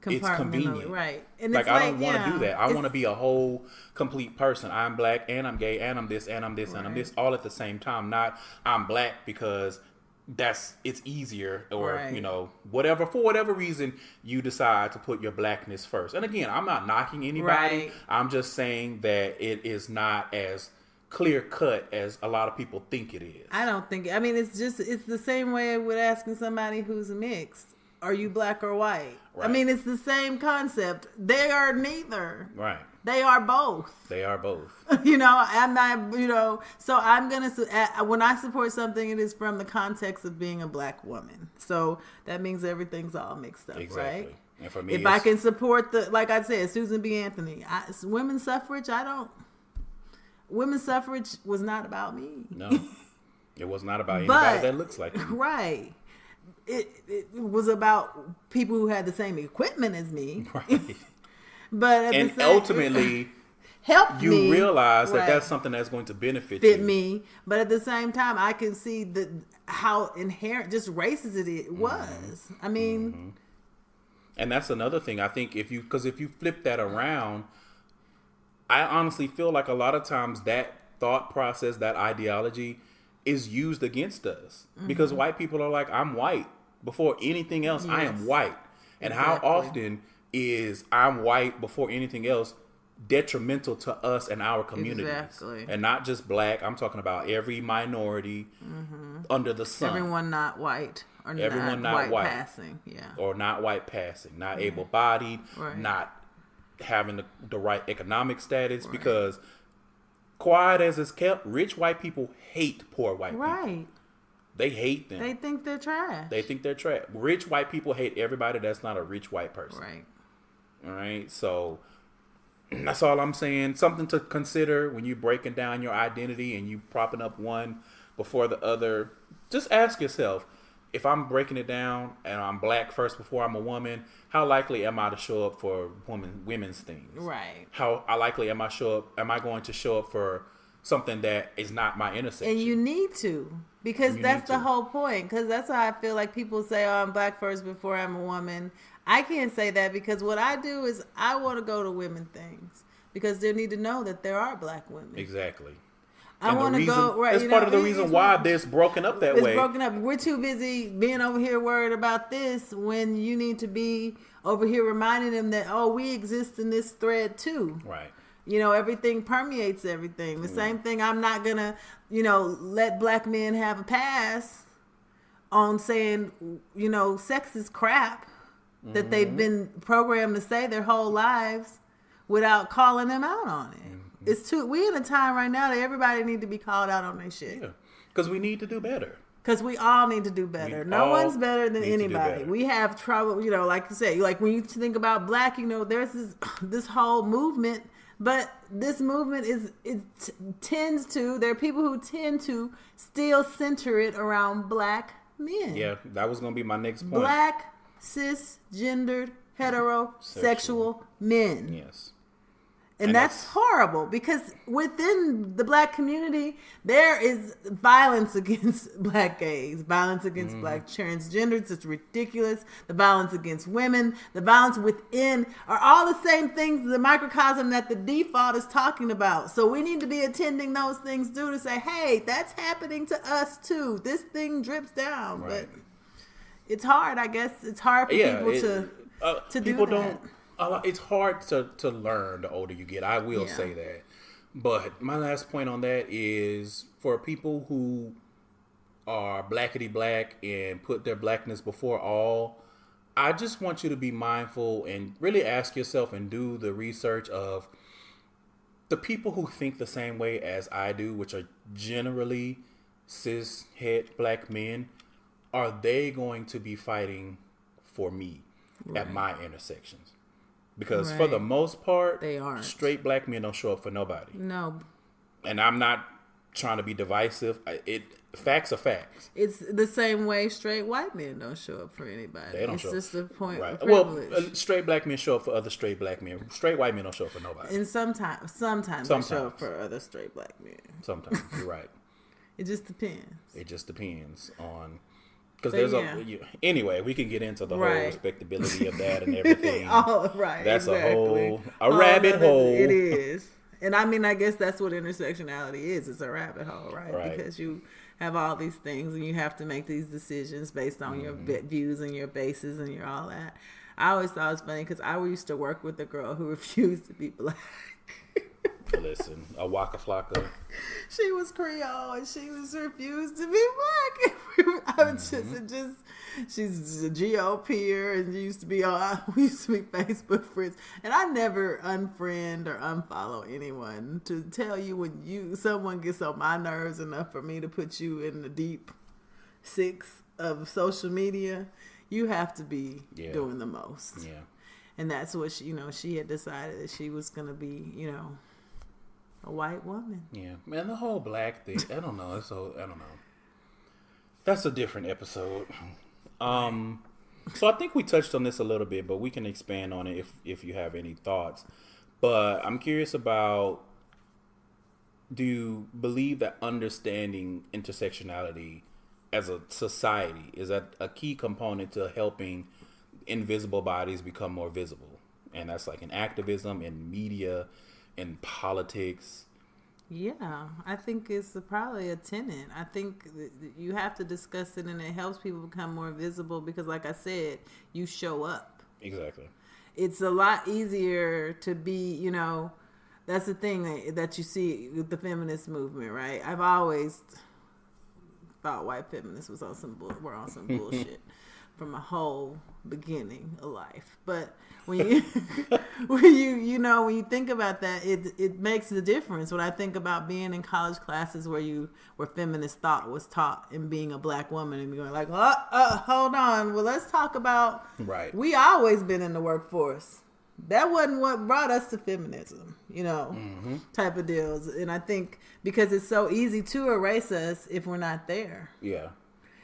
it's convenient. Right. And like, it's I don't want to do that. I it's- want to be a whole, complete person. I'm black and I'm gay and I'm this and I'm this and I'm this all at the same time. Not I'm black because it's easier or, Right. you know, whatever, for whatever reason you decide to put your blackness first. And again, I'm not knocking anybody. Right. I'm just saying that it is not as clear cut as a lot of people think it is. I don't think. I mean, it's the same way with asking somebody who's mixed. Are you black or white? Right. I mean, it's the same concept. They are neither. Right. They are both. They are both. You know, I'm not, you know, so I'm going to, when I support something, it is from the context of being a black woman. So that means everything's all mixed up, Exactly. right? And for me, If I can support like I said, Susan B. Anthony, women's suffrage, women's suffrage was not about me. No, it was not about anybody that looks like me. Right. It was about people who had the same equipment as me. Right. But at And the same, ultimately, helped you me, realize that right, that's something that's going to benefit fit you. me. But at the same time, I can see how inherent, just racist it was. I mean, And that's another thing. I think if you flip that around, I honestly feel like a lot of times that thought process, that ideology is used against us because white people are like, I'm white. Before anything else, I am Yes. white. And Exactly. how often is I'm white before anything else detrimental to us and our communities? Exactly. And not just black. I'm talking about every minority under the sun. everyone not white or Everyone not not white. passing. Yeah. Or not white passing, not able-bodied, Right. not having the right economic status. Because quiet as it's kept, rich white people hate poor white people. Right. They hate them. They think they're trash. They think they're trash. Rich white people hate everybody that's not a rich white person. Right. All right. So that's all I'm saying. Something to consider when you're breaking down your identity and you propping up one before the other. Just ask yourself, if I'm breaking it down and I'm black first before I'm a woman, how likely am I to show up for women's things? Right. How likely am I going to show up for something that is not my intersection? And you need to, because You that's need the to. whole point. Because that's why I feel like people say, "Oh, I'm black first before I'm a woman." I can't say that because what I do is I want to go to women things because they need to know that there are black women. Exactly. I And the want to reason- go right. That's you part know, of the it- reason it's why not- this broken up that it's way. broken up. We're too busy being over here worried about this when you need to be over here reminding them that, oh, we exist in this thread too. Right. You know, everything permeates everything. The same thing, I'm not going to, you know, let black men have a pass on saying, you know, sex is crap that they've been programmed to say their whole lives without calling them out on it. It's we in a time right now that everybody need to be called out on their shit. Yeah. Because we need to do better. Because we all need to do better. We No all one's better than need to do anybody. better. We have trouble, you know, like you said, like when you think about black, you know, there's this whole movement, but this movement there are people who tend to still center it around black men. Yeah, that was going to be my next point. Black, cisgendered, heterosexual men. Yes. And that's horrible because within the black community, there is violence against black gays, violence against black transgenders. It's ridiculous. The violence against women, the violence within are all the same things, the microcosm that the default is talking about. So we need to be attending those things too to say, hey, that's happening to us too. This thing drips down. Right. But it's hard, I guess. It's hard for people to people do that. don't. It's hard to learn the older you get. I will Yeah. say that. But my last point on that is for people who are blackety black and put their blackness before all, I just want you to be mindful and really ask yourself and do the research of the people who think the same way as I do, which are generally cis het black men. Are they going to be fighting for me at my intersections? Because for the most part, They aren't. straight black men don't show up for nobody. No. And I'm not trying to be divisive. Facts are facts. It's the same way straight white men don't show up for anybody. They don't it's show just a point Right. of privilege. Well, straight black men show up for other straight black men. Straight white men don't show up for nobody. And sometimes they show up for other straight black men. Sometimes. You're right. It just depends. It just depends on... Because But there's anyway, we can get into the whole Right. respectability of that and everything. Oh, right. That's exactly. a rabbit hole. It is. And I mean, I guess that's what intersectionality is. It's a rabbit hole, right? Because you have all these things and you have to make these decisions based on your views and your bases and your all that. I always thought it was funny because I used to work with a girl who refused to be black. Listen, a Waka Flocka. She was Creole and she was refused to be black. I was she's a GOPer and we used to be Facebook friends. And I never unfriend or unfollow anyone. To tell you when someone gets on my nerves enough for me to put you in the deep six of social media, you have to be doing the most. Yeah. And that's what she had decided that she was going to be, a white woman. Yeah, man, the whole black thing. I don't know. I don't know. That's a different episode. So I think we touched on this a little bit, but we can expand on it if you have any thoughts. But I'm curious about: do you believe that understanding intersectionality as a society is that a key component to helping invisible bodies become more visible? And that's like in activism, in media, in politics. Yeah, I think it's probably a tenet. I think that you have to discuss it, and it helps people become more visible because, like I said, you show up. Exactly. It's a lot easier to be, that's the thing that you see with the feminist movement, right? I've always thought white feminists were on some bullshit from a whole beginning of life. But when you when you think about that, it makes the difference. When I think about being in college classes where feminist thought was taught and being a black woman and going like, hold on, well, let's talk about we always been in the workforce. That wasn't what brought us to feminism, type of deals. And I think because it's so easy to erase us if we're not there. Yeah.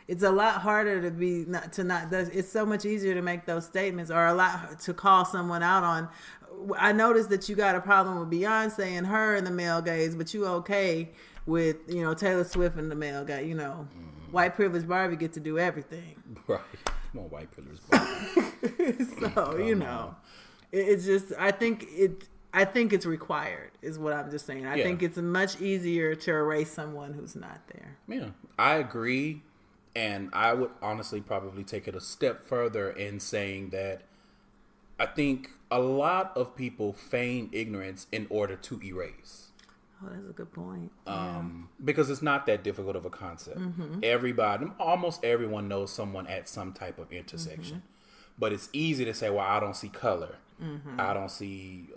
It's a lot harder it's so much easier to make those statements, or a lot to call someone out on. I noticed that you got a problem with Beyonce and her and the male gaze, but you okay with, Taylor Swift and the male guy, white privileged Barbie get to do everything. Right. Come on, white privileged Barbie. So, it's just, I think it's required is what I'm just saying. I think it's much easier to erase someone who's not there. Yeah, I agree. And I would honestly probably take it a step further in saying that I think a lot of people feign ignorance in order to erase. Oh, that's a good point. Because it's not that difficult of a concept. Mm-hmm. Almost everyone knows someone at some type of intersection. Mm-hmm. But it's easy to say, well, I don't see color. Mm-hmm. I don't see,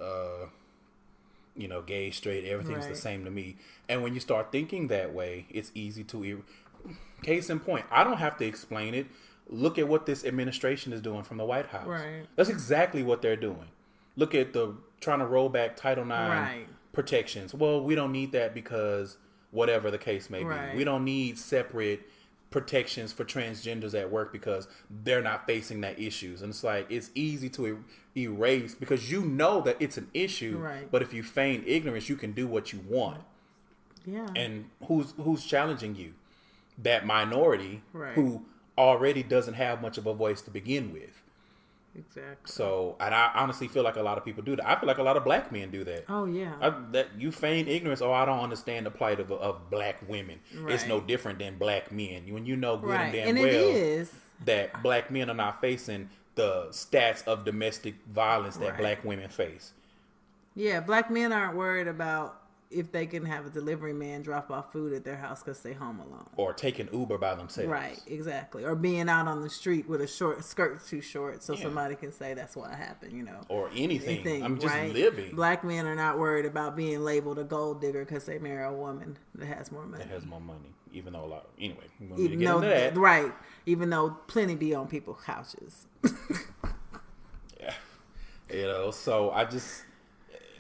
gay, straight, everything's the same to me. And when you start thinking that way, it's easy to Case in point, I don't have to explain it. Look at what this administration is doing from the White House. Right. That's exactly what they're doing. Look at trying to roll back Title IX protections. Well, we don't need that because whatever the case may be. We don't need separate protections for transgenders at work because they're not facing that issues. And it's like, it's easy to erase because you know that it's an issue. Right. But if you feign ignorance, you can do what you want. Yeah. And who's challenging you? That minority who already doesn't have much of a voice to begin with. Exactly. So, and I honestly feel like a lot of people do that. I feel like a lot of black men do that. Oh, yeah. That you feign ignorance. Oh, I don't understand the plight of black women. Right. It's no different than black men. When you know good and damn well that black men are not facing the stats of domestic violence that black women face. Yeah, black men aren't worried about if they can have a delivery man drop off food at their house because they're home alone. Or taking Uber by themselves. Right, exactly. Or being out on the street with a skirt too short so somebody can say that's what happened, Or anything. I'm just living. Black men are not worried about being labeled a gold digger because they marry a woman that has more money. That has more money. Even though anyway, we don't need to get into that. Right. Even though plenty be on people's couches. So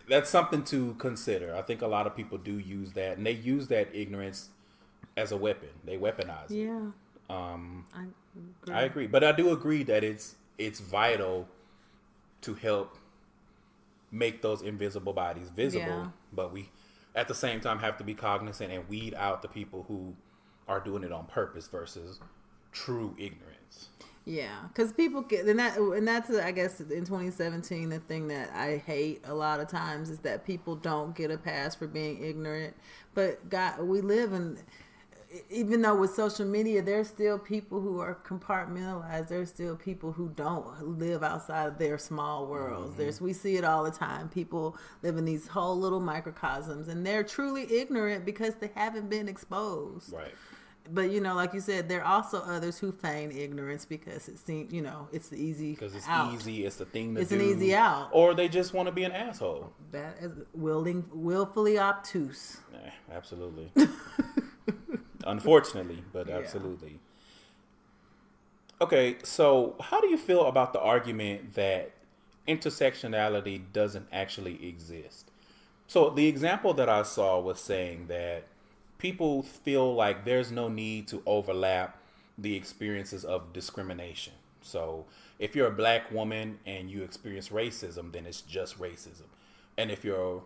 that's something to consider. I think a lot of people do use that, and they use that ignorance as a weapon. They weaponize it. Yeah. I agree. But I do agree that it's vital to help make those invisible bodies visible. Yeah. But we, at the same time, have to be cognizant and weed out the people who are doing it on purpose versus true ignorance. Yeah, because people get, and that's I guess in 2017 the thing that I hate a lot of times is that people don't get a pass for being ignorant. But God, we live in, even though with social media, there's still people who are compartmentalized. There's still people who don't live outside of their small worlds. We see it all the time. People live in these whole little microcosms, and they're truly ignorant because they haven't been exposed. Right. But, like you said, there are also others who feign ignorance because it seems, it's the easy Because it's out. easy. It's the thing to do. It's an easy out. Or they just want to be an asshole. That is willfully obtuse. Absolutely. Unfortunately, but absolutely. Okay, so how do you feel about the argument that intersectionality doesn't actually exist? So the example that I saw was saying that people feel like there's no need to overlap the experiences of discrimination. So if you're a black woman and you experience racism, then it's just racism. And if you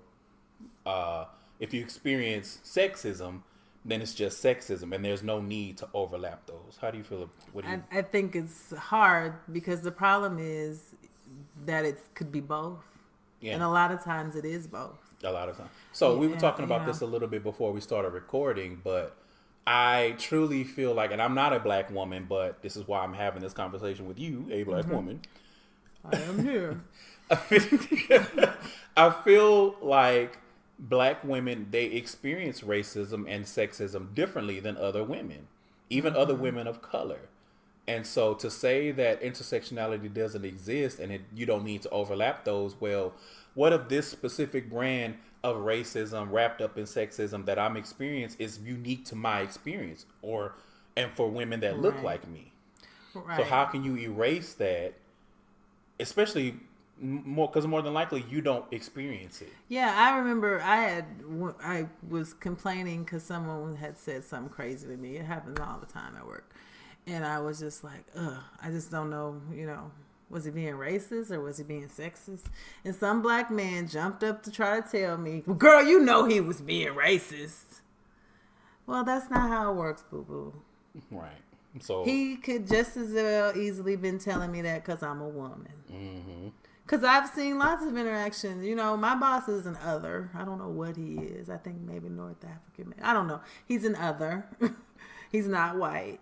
experience sexism, then it's just sexism, and there's no need to overlap those. How do you feel? I think it's hard because the problem is that it could be both. Yeah. And a lot of times it is both. A lot of times. So we were talking about this a little bit before we started recording, but I truly feel like, and I'm not a black woman, but this is why I'm having this conversation with you, a black woman. I am here. I feel like black women, they experience racism and sexism differently than other women, even other women of color. And so to say that intersectionality doesn't exist and you don't need to overlap those, well, what if this specific brand of racism wrapped up in sexism that I'm experiencing is unique to my experience and for women that look like me? Right. So how can you erase that, especially because more than likely you don't experience it. Yeah, I remember I was complaining because someone had said something crazy to me. It happens all the time at work. And I was just like, I just don't know, was he being racist or was he being sexist? And some black man jumped up to try to tell me, well, girl, he was being racist. Well, that's not how it works, boo-boo. Right. So he could just as well easily been telling me that because I'm a woman. Mm-hmm. Because I've seen lots of interactions. My boss is an other. I don't know what he is. I think maybe North African. I don't know. He's an other. He's not white.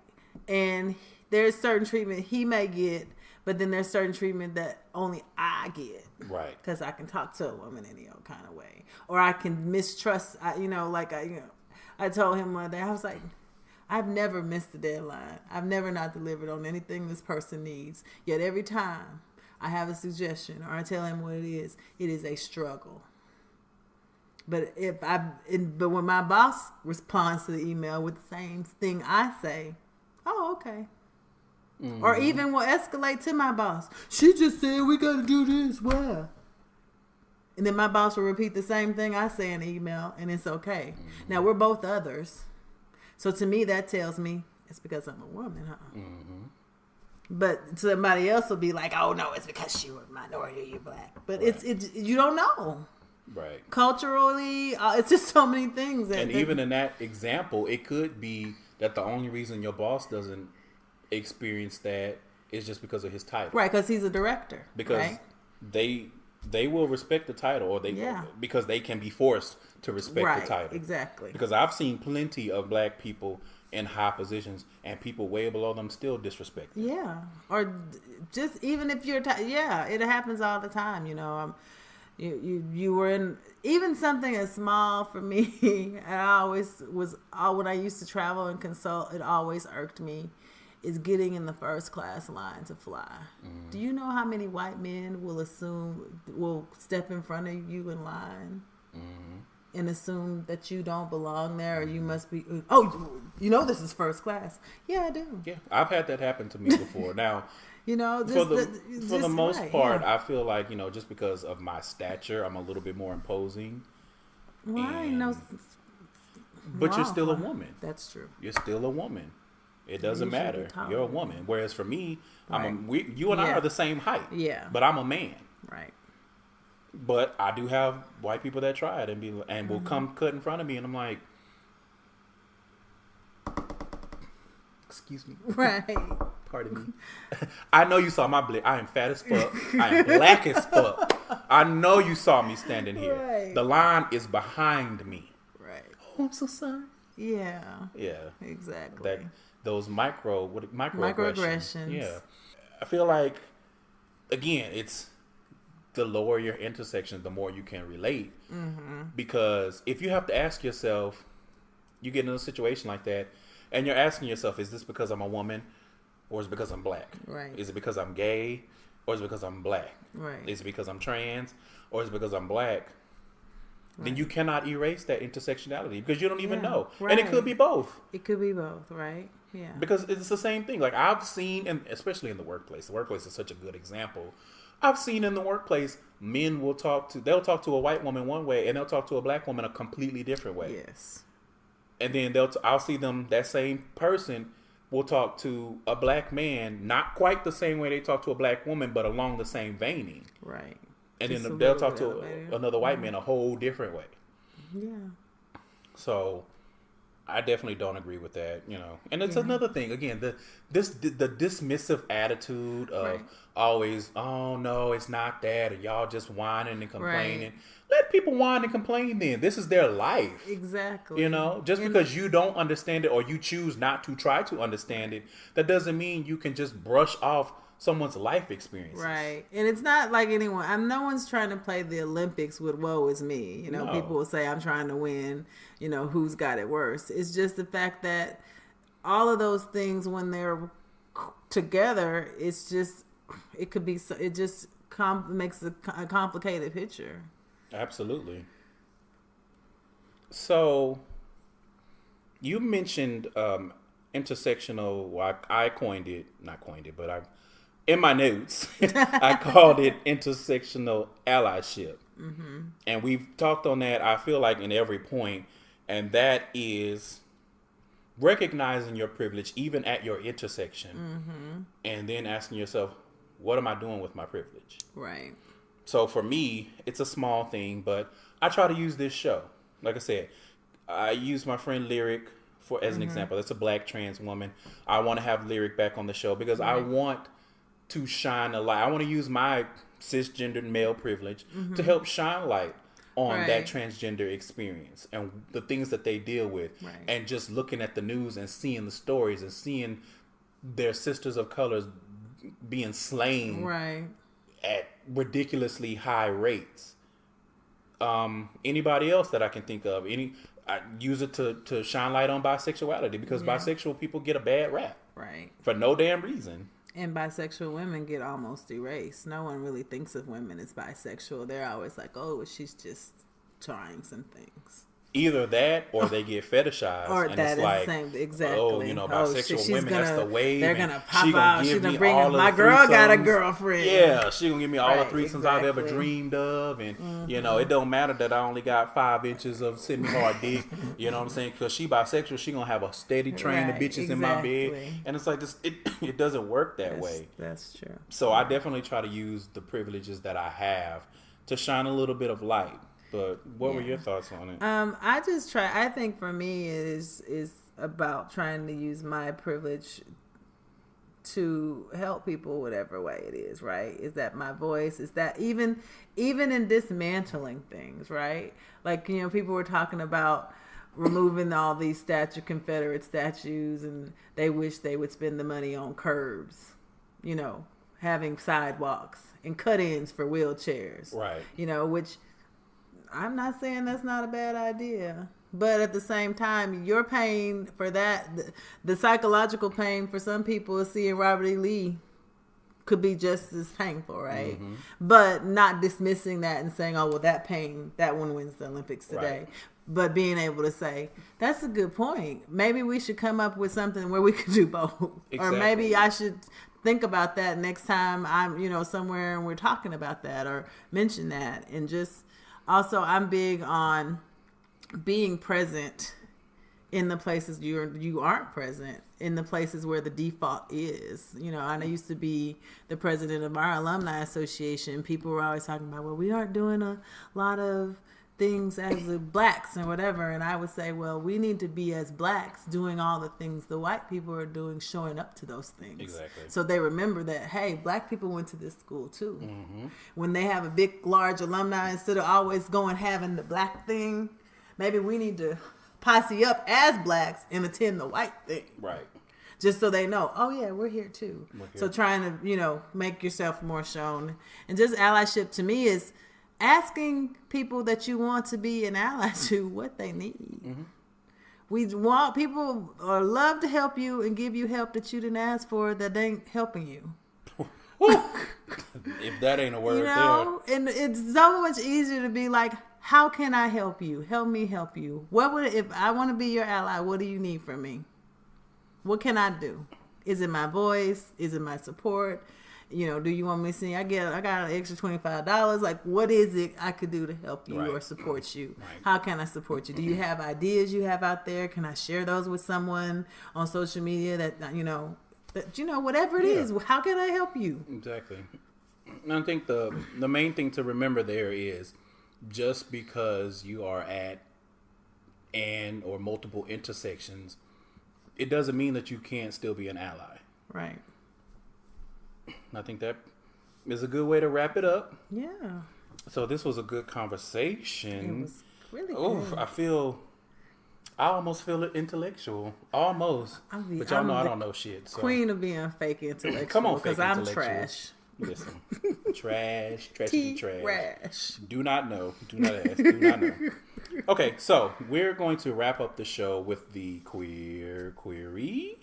And there's certain treatment he may get, but then there's certain treatment that only I get. Right. Because I can talk to a woman any old kind of way. Or I can mistrust, I told him one day, I was like, I've never missed a deadline. I've never not delivered on anything this person needs. Yet every time I have a suggestion or I tell him what it is a struggle. But when my boss responds to the email with the same thing I say, oh, okay. Mm-hmm. Or even will escalate to my boss. She just said we got to do this. Why? And then my boss will repeat the same thing I say in the email, and it's okay. Mm-hmm. Now, we're both others. So to me, that tells me it's because I'm a woman, huh? Mm-hmm. But somebody else will be like, oh, no, it's because you're a minority or you're black. But right. it's you don't know. Right. Culturally, it's just so many things. And even in that example, it could be that the only reason your boss doesn't experience that is just because of his title. Right, because he's a director. Because right? they will respect the title, or because they can be forced to respect the title. Exactly. Because I've seen plenty of black people in high positions, and people way below them still disrespect them. Yeah, or just even if you're, it happens all the time. You were in even something as small for me. I always was when I used to travel and consult. It always irked me. Is getting in the first class line to fly. Mm-hmm. Do you know how many white men will step in front of you in line and assume that you don't belong there or you must be? Oh, this is first class. Yeah, I do. Yeah, I've had that happen to me before. Now, You know, For the most right, part, yeah. I feel like, just because of my stature, I'm a little bit more imposing. Well, I ain't no. But you're still a Wow. woman. That's true. You're still a woman. It doesn't You should be matter. taller You're a than woman. me. Whereas for me, Right. you and I Yeah. are the same height. Yeah. But I'm a man. Right. But I do have white people that try it and will Mm-hmm. come cut in front of me, and I'm like, excuse me, Right. pardon me. I know you saw my blick. I am fat as fuck. I am black as fuck. I know you saw me standing here. Right. The line is behind me. Right. Oh, I'm so sorry. Yeah. Yeah. Exactly. That those microaggressions. Microaggressions. Yeah. I feel like, again, it's the lower your intersection, the more you can relate. Mm-hmm. Because if you have to ask yourself, you get in a situation like that, and you're asking yourself, is this because I'm a woman, or is it because I'm black? Right. Is it because I'm gay, or is it because I'm black? Right. Is it because I'm trans, or is it because I'm black? Right. Then you cannot erase that intersectionality because you don't even Yeah, know. right. And it could be both. It could be both, right? Yeah. Because it's the same thing. Like I've seen, and especially in the workplace is such a good example. I've seen in the workplace, men they'll talk to a white woman one way, and they'll talk to a black woman a completely different way. Yes. And then I'll see them, that same person will talk to a black man, not quite the same way they talk to a black woman, but along the same veining. Right. And Just then a they'll little talk bit to elevated. another white man a whole different way. Yeah. So I definitely don't agree with that, And it's another thing. Again, the dismissive attitude of Right. always, oh no, it's not that, and y'all just whining and complaining. Right. Let people whine and complain. Then this is their life. Exactly. Just because you don't understand it or you choose not to try to understand it, that doesn't mean you can just brush off someone's life experiences. Right. And it's not like no one's trying to play the Olympics with woe is me. No. People will say I'm trying to win, who's got it worse. It's just the fact that all of those things, when they're together, it just makes a complicated picture. Absolutely. So you mentioned intersectional. Well, I but in my notes I called it intersectional allyship, and we've talked on that. I feel like in every point, and that is recognizing your privilege even at your intersection, and then asking yourself, what am I doing with my privilege? Right. So for me, it's a small thing, but I try to use this show. Like I said, I use my friend Lyric as an example. That's a black trans woman. I want to have Lyric back on the show because I want to shine a light. I want to use my cisgendered male privilege to help shine light on that transgender experience and the things that they deal with. Right. And just looking at the news and seeing the stories and seeing their sisters of colors being slain Right. at ridiculously high rates. Anybody else that I can think of? I use it to shine light on bisexuality because bisexual people get a bad rap Right. for no damn reason. And bisexual women get almost erased. No one really thinks of women as bisexual. They're always like, oh, she's just trying some things. Either that or they get fetishized. Or and that it's is like, the same, exactly. oh, bisexual women, that's the wave. They're and gonna pop she out. give She's gonna me bring all up, of my the girl got a threesomes. girlfriend. Yeah, she gonna give me all the Right, threesomes I've ever exactly. dreamed of, and it don't matter that I only got 5 inches of semi-hard dick. You know what I'm saying? Because she bisexual, she gonna have a steady train of Right, bitches in my bed, exactly. and it's like this. It doesn't work that way. That's true. So I definitely try to use the privileges that I have to shine a little bit of light. But what were your thoughts on it? I think for me it is about trying to use my privilege to help people whatever way it is, right? Is that my voice? Is that even in dismantling things, right? Like, people were talking about removing all these Confederate statues, and they wish they would spend the money on curbs, having sidewalks and cut-ins for wheelchairs. Right. Which I'm not saying that's not a bad idea. But at the same time, your pain for that, the psychological pain for some people is seeing Robert E. Lee could be just as painful, right? Mm-hmm. But not dismissing that and saying, oh, well, that pain, that one wins the Olympics today. Right. But being able to say, that's a good point. Maybe we should come up with something where we could do both. Exactly. Or maybe I should think about that next time I'm, somewhere and we're talking about that or mention that. And just also, I'm big on being present in the places you aren't present, in the places where the default is. I used to be the president of our alumni association. People were always talking about, well, we aren't doing a lot of things as the blacks and whatever. And I would say, well, we need to be as blacks doing all the things the white people are doing, showing up to those things. Exactly. So they remember that, hey, black people went to this school too. Mm-hmm. When they have a big, large alumni, instead of always having the black thing, maybe we need to posse up as blacks and attend the white thing. Right. Just so they know, oh yeah, we're here too. So trying to, make yourself more shown. And just allyship to me is asking people that you want to be an ally to what they need. Mm-hmm. We want people or love to help you and give you help that you didn't ask for that ain't helping you. If that ain't a word there. And it's so much easier to be like, how can I help you? Help me help you. If I want to be your ally, what do you need from me? What can I do? Is it my voice? Is it my support? Do you want me to sing? I got an extra $25. Like, what is it I could do to help you or support you? Right. How can I support you? Do you have ideas you have out there? Can I share those with someone on social media that whatever it is? How can I help you? Exactly. And I think the main thing to remember there is, just because you are at an or multiple intersections, it doesn't mean that you can't still be an ally. Right. I think that is a good way to wrap it up. Yeah. So this was a good conversation. It was really good. I almost feel it intellectual. Almost. But y'all know I don't know shit. So. Queen of being fake intellectual. Come on, fake because intellectual. I'm trash. Listen. Trashy trash. Trash. Do not know. Do not ask. Do not know. Okay, so we're going to wrap up the show with the queer query.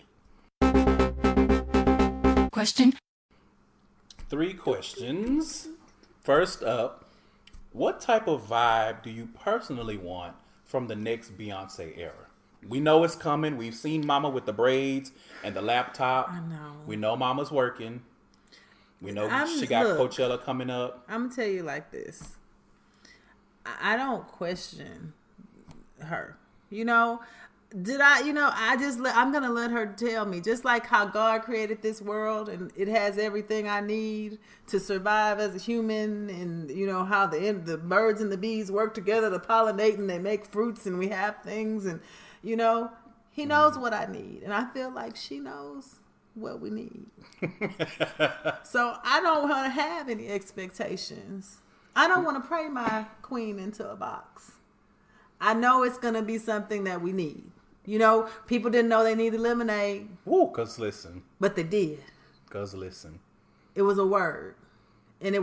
Question. 3 questions. First up, what type of vibe do you personally want from the next Beyonce era? We know it's coming. We've seen Mama with the braids and the laptop. I know. We know Mama's working. We know she got Coachella coming up. I'm going to tell you like this. I don't question her. I'm going to let her tell me. Just like how God created this world and it has everything I need to survive as a human, and how the birds and the bees work together to pollinate and they make fruits and we have things, and He knows what I need, and I feel like she knows what we need. So I don't want to have any expectations. I don't want to pray my queen into a box. I know it's going to be something that we need. People didn't know they needed lemonade. Woo, cause listen. But they did. Cause listen. It was a word. And it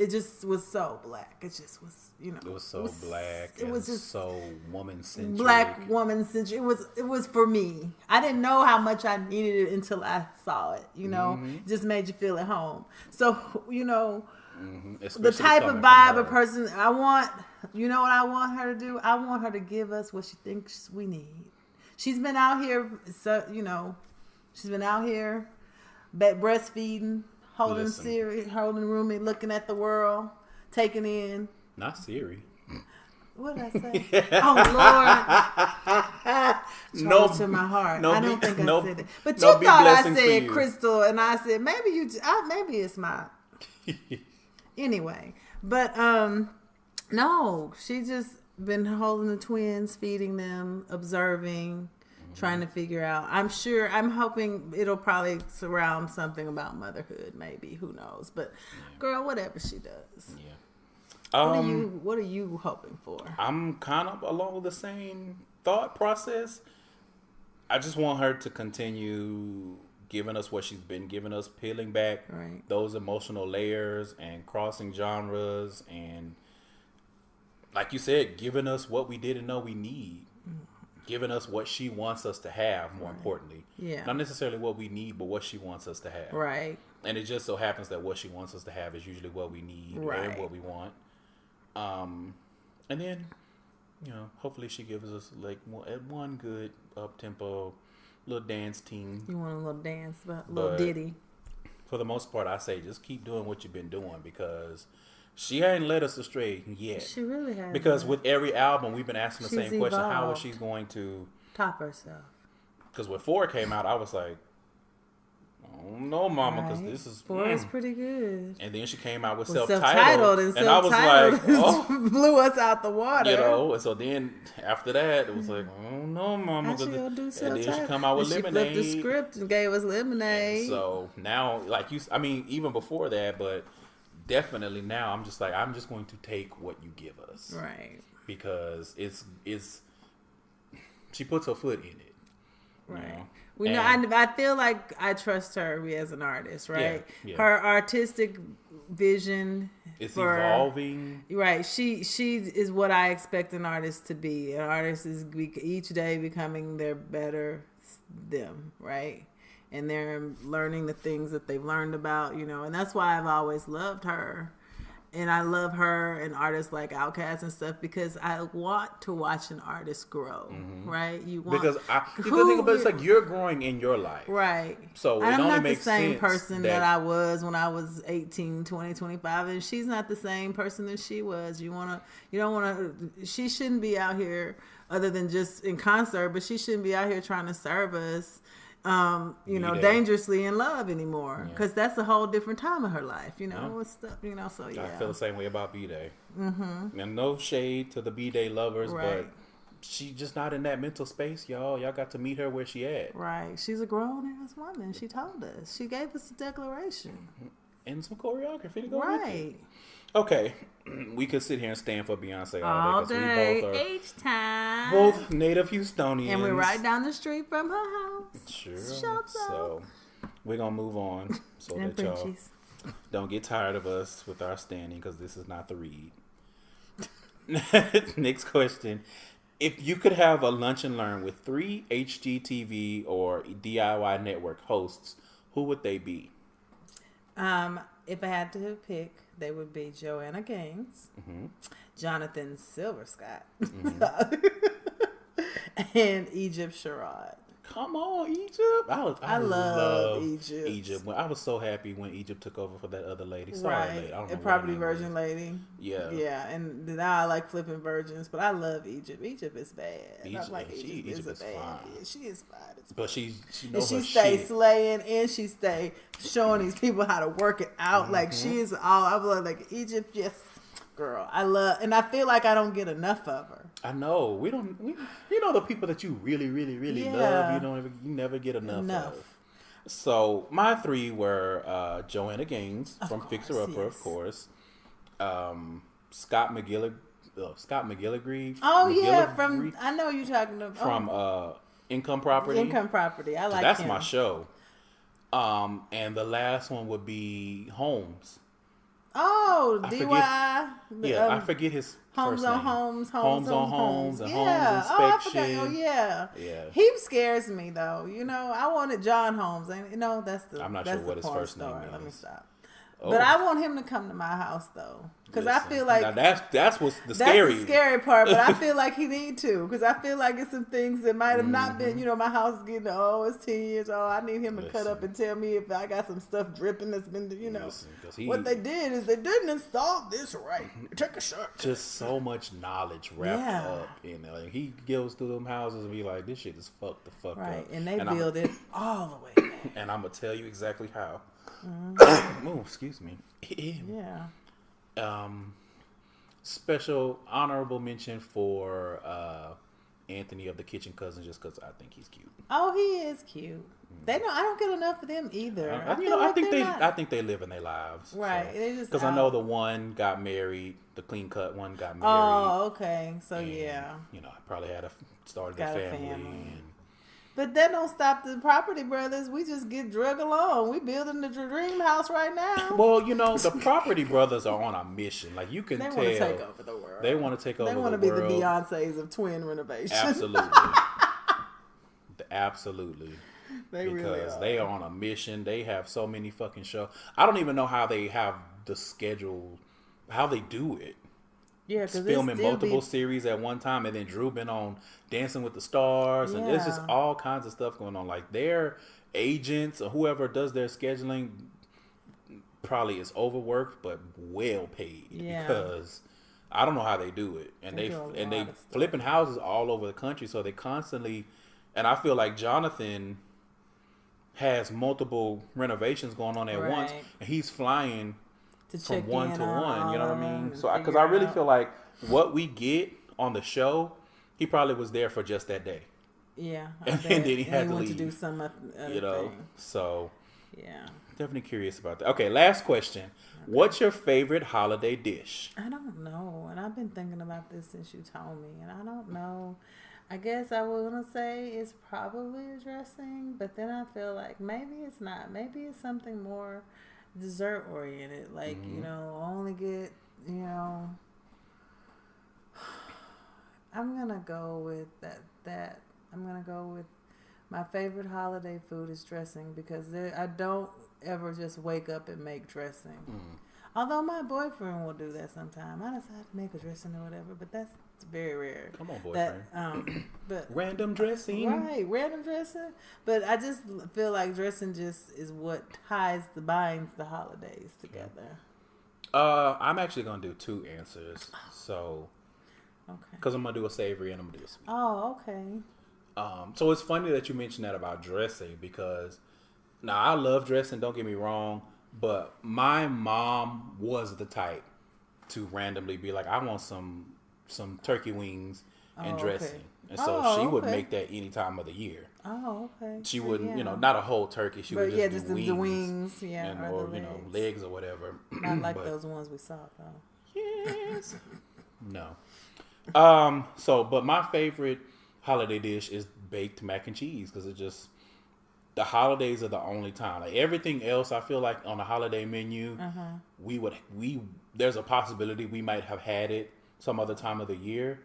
just was so black. It just was, It was so black. It was just so woman-centric. Black woman-centric. It was for me. I didn't know how much I needed it until I saw it. Mm-hmm. It just made you feel at home. So, Mm-hmm. the type of vibe a person I want, what I want her to do? I want her to give us what she thinks we need. She's been out here, she's been out here breastfeeding, holding Siri, holding Rumi, looking at the world, taking in. Not Siri. What did I say? Oh, Lord. No, to my heart. I don't think I said that. But you thought I said Crystal, and I said, maybe it's mine. Anyway, but no, she just been holding the twins, feeding them, observing, trying to figure out. I'm hoping it'll probably surround something about motherhood, maybe. Who knows? But girl, whatever she does. Yeah. What are you hoping for? I'm kind of along the same thought process. I just want her to continue giving us what she's been giving us, peeling back those emotional layers and crossing genres, and like you said, giving us what we didn't know we need. Giving us what she wants us to have, more importantly. Yeah. Not necessarily what we need, but what she wants us to have. Right. And it just so happens that what she wants us to have is usually what we need and what we want. And then, hopefully she gives us like one good up-tempo little dance team. You want a little dance, a little ditty. for the most part, I say just keep doing what you've been doing because she ain't led us astray yet. She really has. Because with every album, we've been asking the She's same question: how is evolved. she going to top herself. Because when 4 came out, I was like, I don't know, mama, because Right. this is 4 is pretty good. And then she came out with Well, self-titled, and I was self-titled like, oh, blew us out the water. you know. And so then after that, it was like, oh no, mama, How she gonna do and self-titled? then she come out with And Lemonade. She flipped the script and gave us Lemonade. And so now, like I mean, even before that, but definitely now, I'm just like, I'm just going to take what you give us, Right. Because it's she puts her foot in it, Right. You know? We know. And- I feel like I trust her as an artist, right? Yeah. Her artistic vision. It's evolving. Right. She is what I expect an artist to be. An artist is each day becoming their better them, right? And they're learning the things that they've learned about, you know. And that's why I've always loved her. And I love her and artists like Outkast and stuff because I want to watch an artist grow, right? You want Because the thing about it's like you're growing in your life. right. So it I'm only not the makes same sense person that- that I was when I was 18, 20, 25, and she's not the same person that she was. You don't want to, she shouldn't be out here other than just in concert, but she shouldn't be out here trying to serve us. Dangerously in love anymore because that's a whole different time of her life, you know. With stuff, you know. So yeah, I feel the same way about B-Day. Mm-hmm. And no shade to the B-Day lovers, Right. but she's just not in that mental space, y'all. Y'all got to meet her where she at. right. She's a grown ass woman. She told us. She gave us a declaration. And some choreography to go with it. Right. Okay, we could sit here and stand for Beyonce all All day day, because we each time. both native Houstonians. And we're right down the street from her house. Sure. Shut So we're gonna move on so And that y'all Frenchies. don't get tired of us with our standing because this is not the read. Next question. If you could have a lunch and learn with 3 HGTV or DIY network hosts, who would they be? If I had to pick, they would be Joanna Gaines, Jonathan Silverscott, and Egypt Sherrod. Come on, Egypt! I love Egypt. Egypt. I was so happy when Egypt took over for that other lady. Sorry, lady. I don't know A what her property name virgin is. lady. Yeah. Yeah, and now I like flipping virgins, but I love Egypt. Egypt is bad. Egypt- I'm like, Egypt Egypt is is bad. fine. Yeah, she is fine. But she And knows she her stay shit. slaying and she stay showing these people how to work it out. Like she is all I love like Egypt, yes, girl. I love and I feel like I don't get enough of her. I know we don't. You know the people that you really, really, really Yeah. love. You never get enough of. So my 3 were Joanna Gaines from course, Fixer Upper, yes. of course. Scott McGilligree. Oh yeah, McGilligree I know you talking about from Income Property. Income Property. I like That's him. my show. And the last one would be Holmes. Oh, I DY. forget- Yeah, I forget his Homes first on name. Homes, Homes on Homes, and yeah. Homes Oh, I Inspection. forgot. Oh, yeah. Yeah. He scares me though. You know, I wanted John Holmes, and you know that's the. I'm not that's sure what the his porn first name star. Let me is. stop. Oh. But I want him to come to my house though, because I Listen, feel like now that's what's the that's scary. the scary part. But I feel like he need to, because I feel like it's some things that might have not been. You know, my house is getting it's 10 years old. I need him to cut up and tell me if I got some stuff dripping that's been. You know, Listen, 'cause he- what they did is they didn't install this right. Take a shot. Just so much knowledge wrapped Yeah. up in there. Like, he goes through them houses and be like, "This shit is fucked the fuck Right, up." and they I'm- build it all the way back. And I'm gonna tell you exactly how. Oh, excuse me. Yeah. Special honorable mention for Anthony of the Kitchen Cousins, just because I think he's cute. Oh, he is cute. They don't. I don't get enough of them either. I feel like think they're they. not- I think they live in their lives. Right, they just Because I know out. the one got married, the clean cut one got married. Oh, okay. So and, yeah, you know, I probably had started Got a a family. family. And, but that don't stop the property brothers. We just get drug along. We building the dream house right now. well, you know, the property brothers are on a mission. Like you can They tell, want to take over the world. they want to take over. They want to the be world. the Beyonces of twin renovation. Absolutely, absolutely. They really Because are. they are on a mission. They have so many fucking shows. I don't even know how they have the schedule, how they do it. Yeah, because Filming multiple series at one time, and then Drew been on Dancing with the Stars, and there's just Yeah. all kinds of stuff going on. Like their agents or whoever does their scheduling, probably is overworked, but well paid. Yeah. Because I don't know how they do it, and They they do a lot and they of stuff. flipping houses all over the country, so they constantly. And I feel like Jonathan has multiple renovations going on at once, Right. and he's flying To from check one in to on one. You know all what I of mean? them So and because I figure really out. feel like what we get on the show, he probably was there for just that day. Yeah. And I then bet. he had to went leave, to do some other You know, thing. so Yeah. definitely curious about that. Okay, last question. What's your favorite holiday dish? I don't know. And I've been thinking about this since you told me. And I don't know. I guess I would want to say it's probably a dressing. But then I feel like maybe it's not. Maybe it's something more dessert oriented. Like, Mm-hmm. you know, only get, you know. I'm going to go with that. I'm going to go with my favorite holiday food is dressing because I don't ever just wake up and make dressing. Although my boyfriend will do that sometime. I decide to make a dressing or whatever, but that's very rare. Come on, boyfriend. But Random dressing. right, random dressing. But I just feel like dressing just is what binds the holidays together. I'm actually gonna do 2 answers. So, Okay. because I'm gonna do a savory and I'm gonna do a sweet. Oh, okay. So it's funny that you mentioned that about dressing because now I love dressing. Don't get me wrong, but my mom was the type to randomly be like, "I want some turkey wings and Oh, dressing," okay. and so Oh, she would okay. make that any time of the year. Oh, okay. She So, wouldn't, yeah. you know, not a whole turkey. She would But just yeah, do just wings, the wings, yeah, and, or or the you know, legs. legs or whatever. Not like But- those ones we saw though. Yes. No. But my favorite holiday dish is baked mac and cheese because it just the holidays are the only time. Like everything else, I feel like on a holiday menu, there's a possibility we might have had it some other time of the year,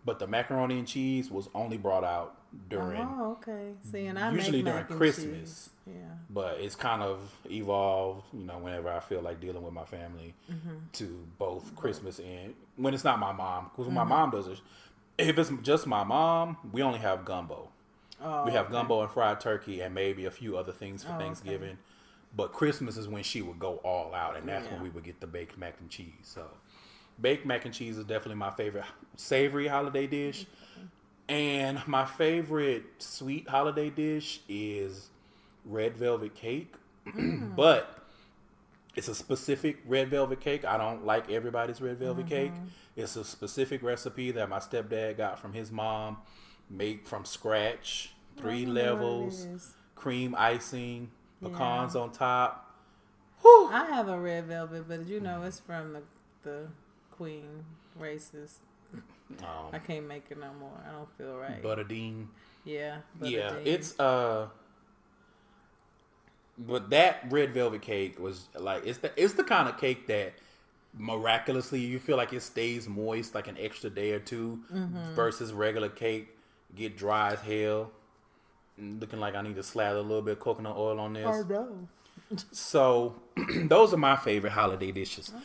but the macaroni and cheese was only brought out during Oh, okay. See, and I usually make during mac and Christmas. cheese. Yeah. But it's kind of evolved, you know, whenever I feel like dealing with my family to both Christmas and when it's not my mom. Because when my mom does it, if it's just my mom, we only have gumbo. Oh, We have okay. gumbo and fried turkey and maybe a few other things for Oh, okay. Thanksgiving. But Christmas is when she would go all out, and that's when Yeah. we would get the baked mac and cheese. So, baked mac and cheese is definitely my favorite savory holiday dish. And my favorite sweet holiday dish is red velvet cake. But it's a specific red velvet cake. I don't like everybody's red velvet cake. It's a specific recipe that my stepdad got from his mom, made from scratch, 3 know what it levels, is. cream icing, pecans Yeah. on top. I have a red velvet, but you know it's from the queen races. I can't make it no more. I don't feel right. Butterdine. Yeah. Yeah, Butterdine. it's but that red velvet cake was like it's the kind of cake that miraculously you feel like it stays moist like an extra day or 2 versus regular cake get dry as hell. Looking like I need to slather a little bit of coconut oil on this. know. So those are my favorite holiday dishes. Okay.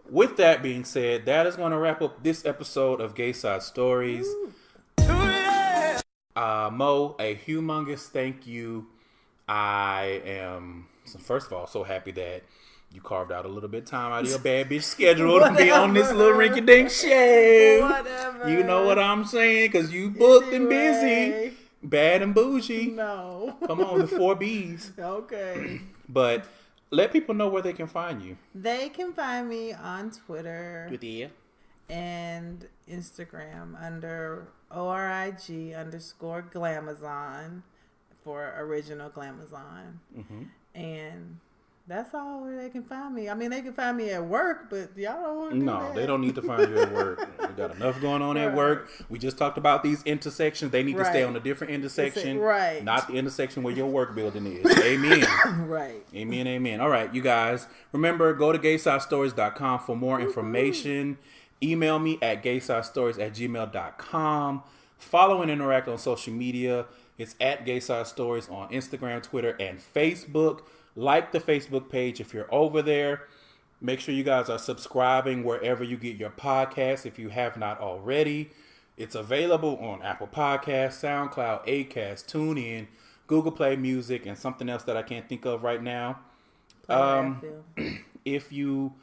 With that being said, that is going to wrap up this episode of Gayside Stories. Mo, a humongous thank you. I am, first of all, so happy that you carved out a little bit of time out of your bad bitch schedule to be on this little rinky-dink show. Whatever. You know what I'm saying? Because you booked and busy. Anyway. Bad and bougie. No. Come on, the 4 Bs. Okay. But let people know where they can find you. They can find me on Twitter Yeah. and Instagram under ORIG_Glamazon for original Glamazon. And that's all where they can find me. I mean, they can find me at work, but y'all don't want to do No, that. they don't need to find you at work. We got enough going on at work. We just talked about these intersections. They need to stay Right. on a different intersection. Right. Not the intersection where your work building is. Amen. Right. Amen, amen. All right, you guys. Remember, go to GaysideStories.com for more information. Email me at GaysideStories@gmail.com. Follow and interact on social media. It's at Gayside Stories on Instagram, Twitter, and Facebook. Like the Facebook page if you're over there. Make sure you guys are subscribing wherever you get your podcasts if you have not already. It's available on Apple Podcasts, SoundCloud, Acast, TuneIn, Google Play Music, and something else that I can't think of right now. if you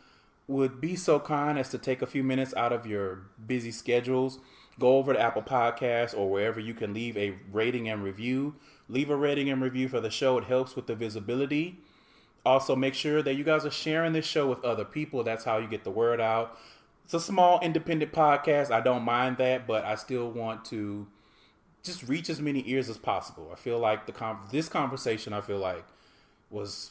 would be so kind as to take a few minutes out of your busy schedules, go over to Apple Podcasts or wherever you can leave a rating and review. Leave a rating and review for the show. It helps with the visibility. Also, make sure that you guys are sharing this show with other people. That's how you get the word out. It's a small independent podcast. I don't mind that, but I still want to just reach as many ears as possible. I feel like this conversation, I feel like, was...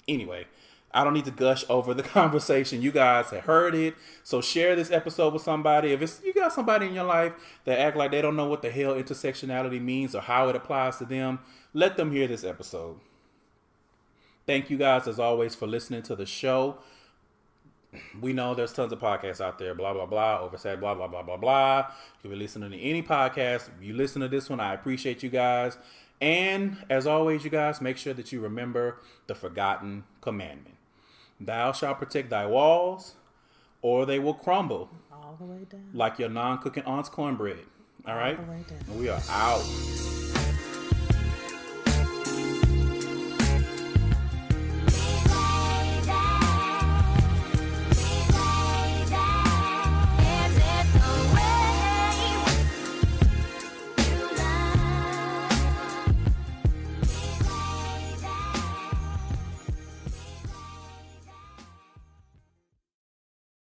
Anyway, I don't need to gush over the conversation. You guys have heard it. So share this episode with somebody. If you got somebody in your life that act like they don't know what the hell intersectionality means or how it applies to them, let them hear this episode. Thank you guys, as always, for listening to the show. We know there's tons of podcasts out there, blah, blah, blah, Oversaid, blah, blah, blah, blah, blah. You can be listening to any podcast. If you listen to this one, I appreciate you guys. And as always, you guys, make sure that you remember the forgotten commandment. Thou shalt protect thy walls, or they will crumble. All the way down. Like your non-cooking aunt's cornbread. All right? All the way down. And we are out.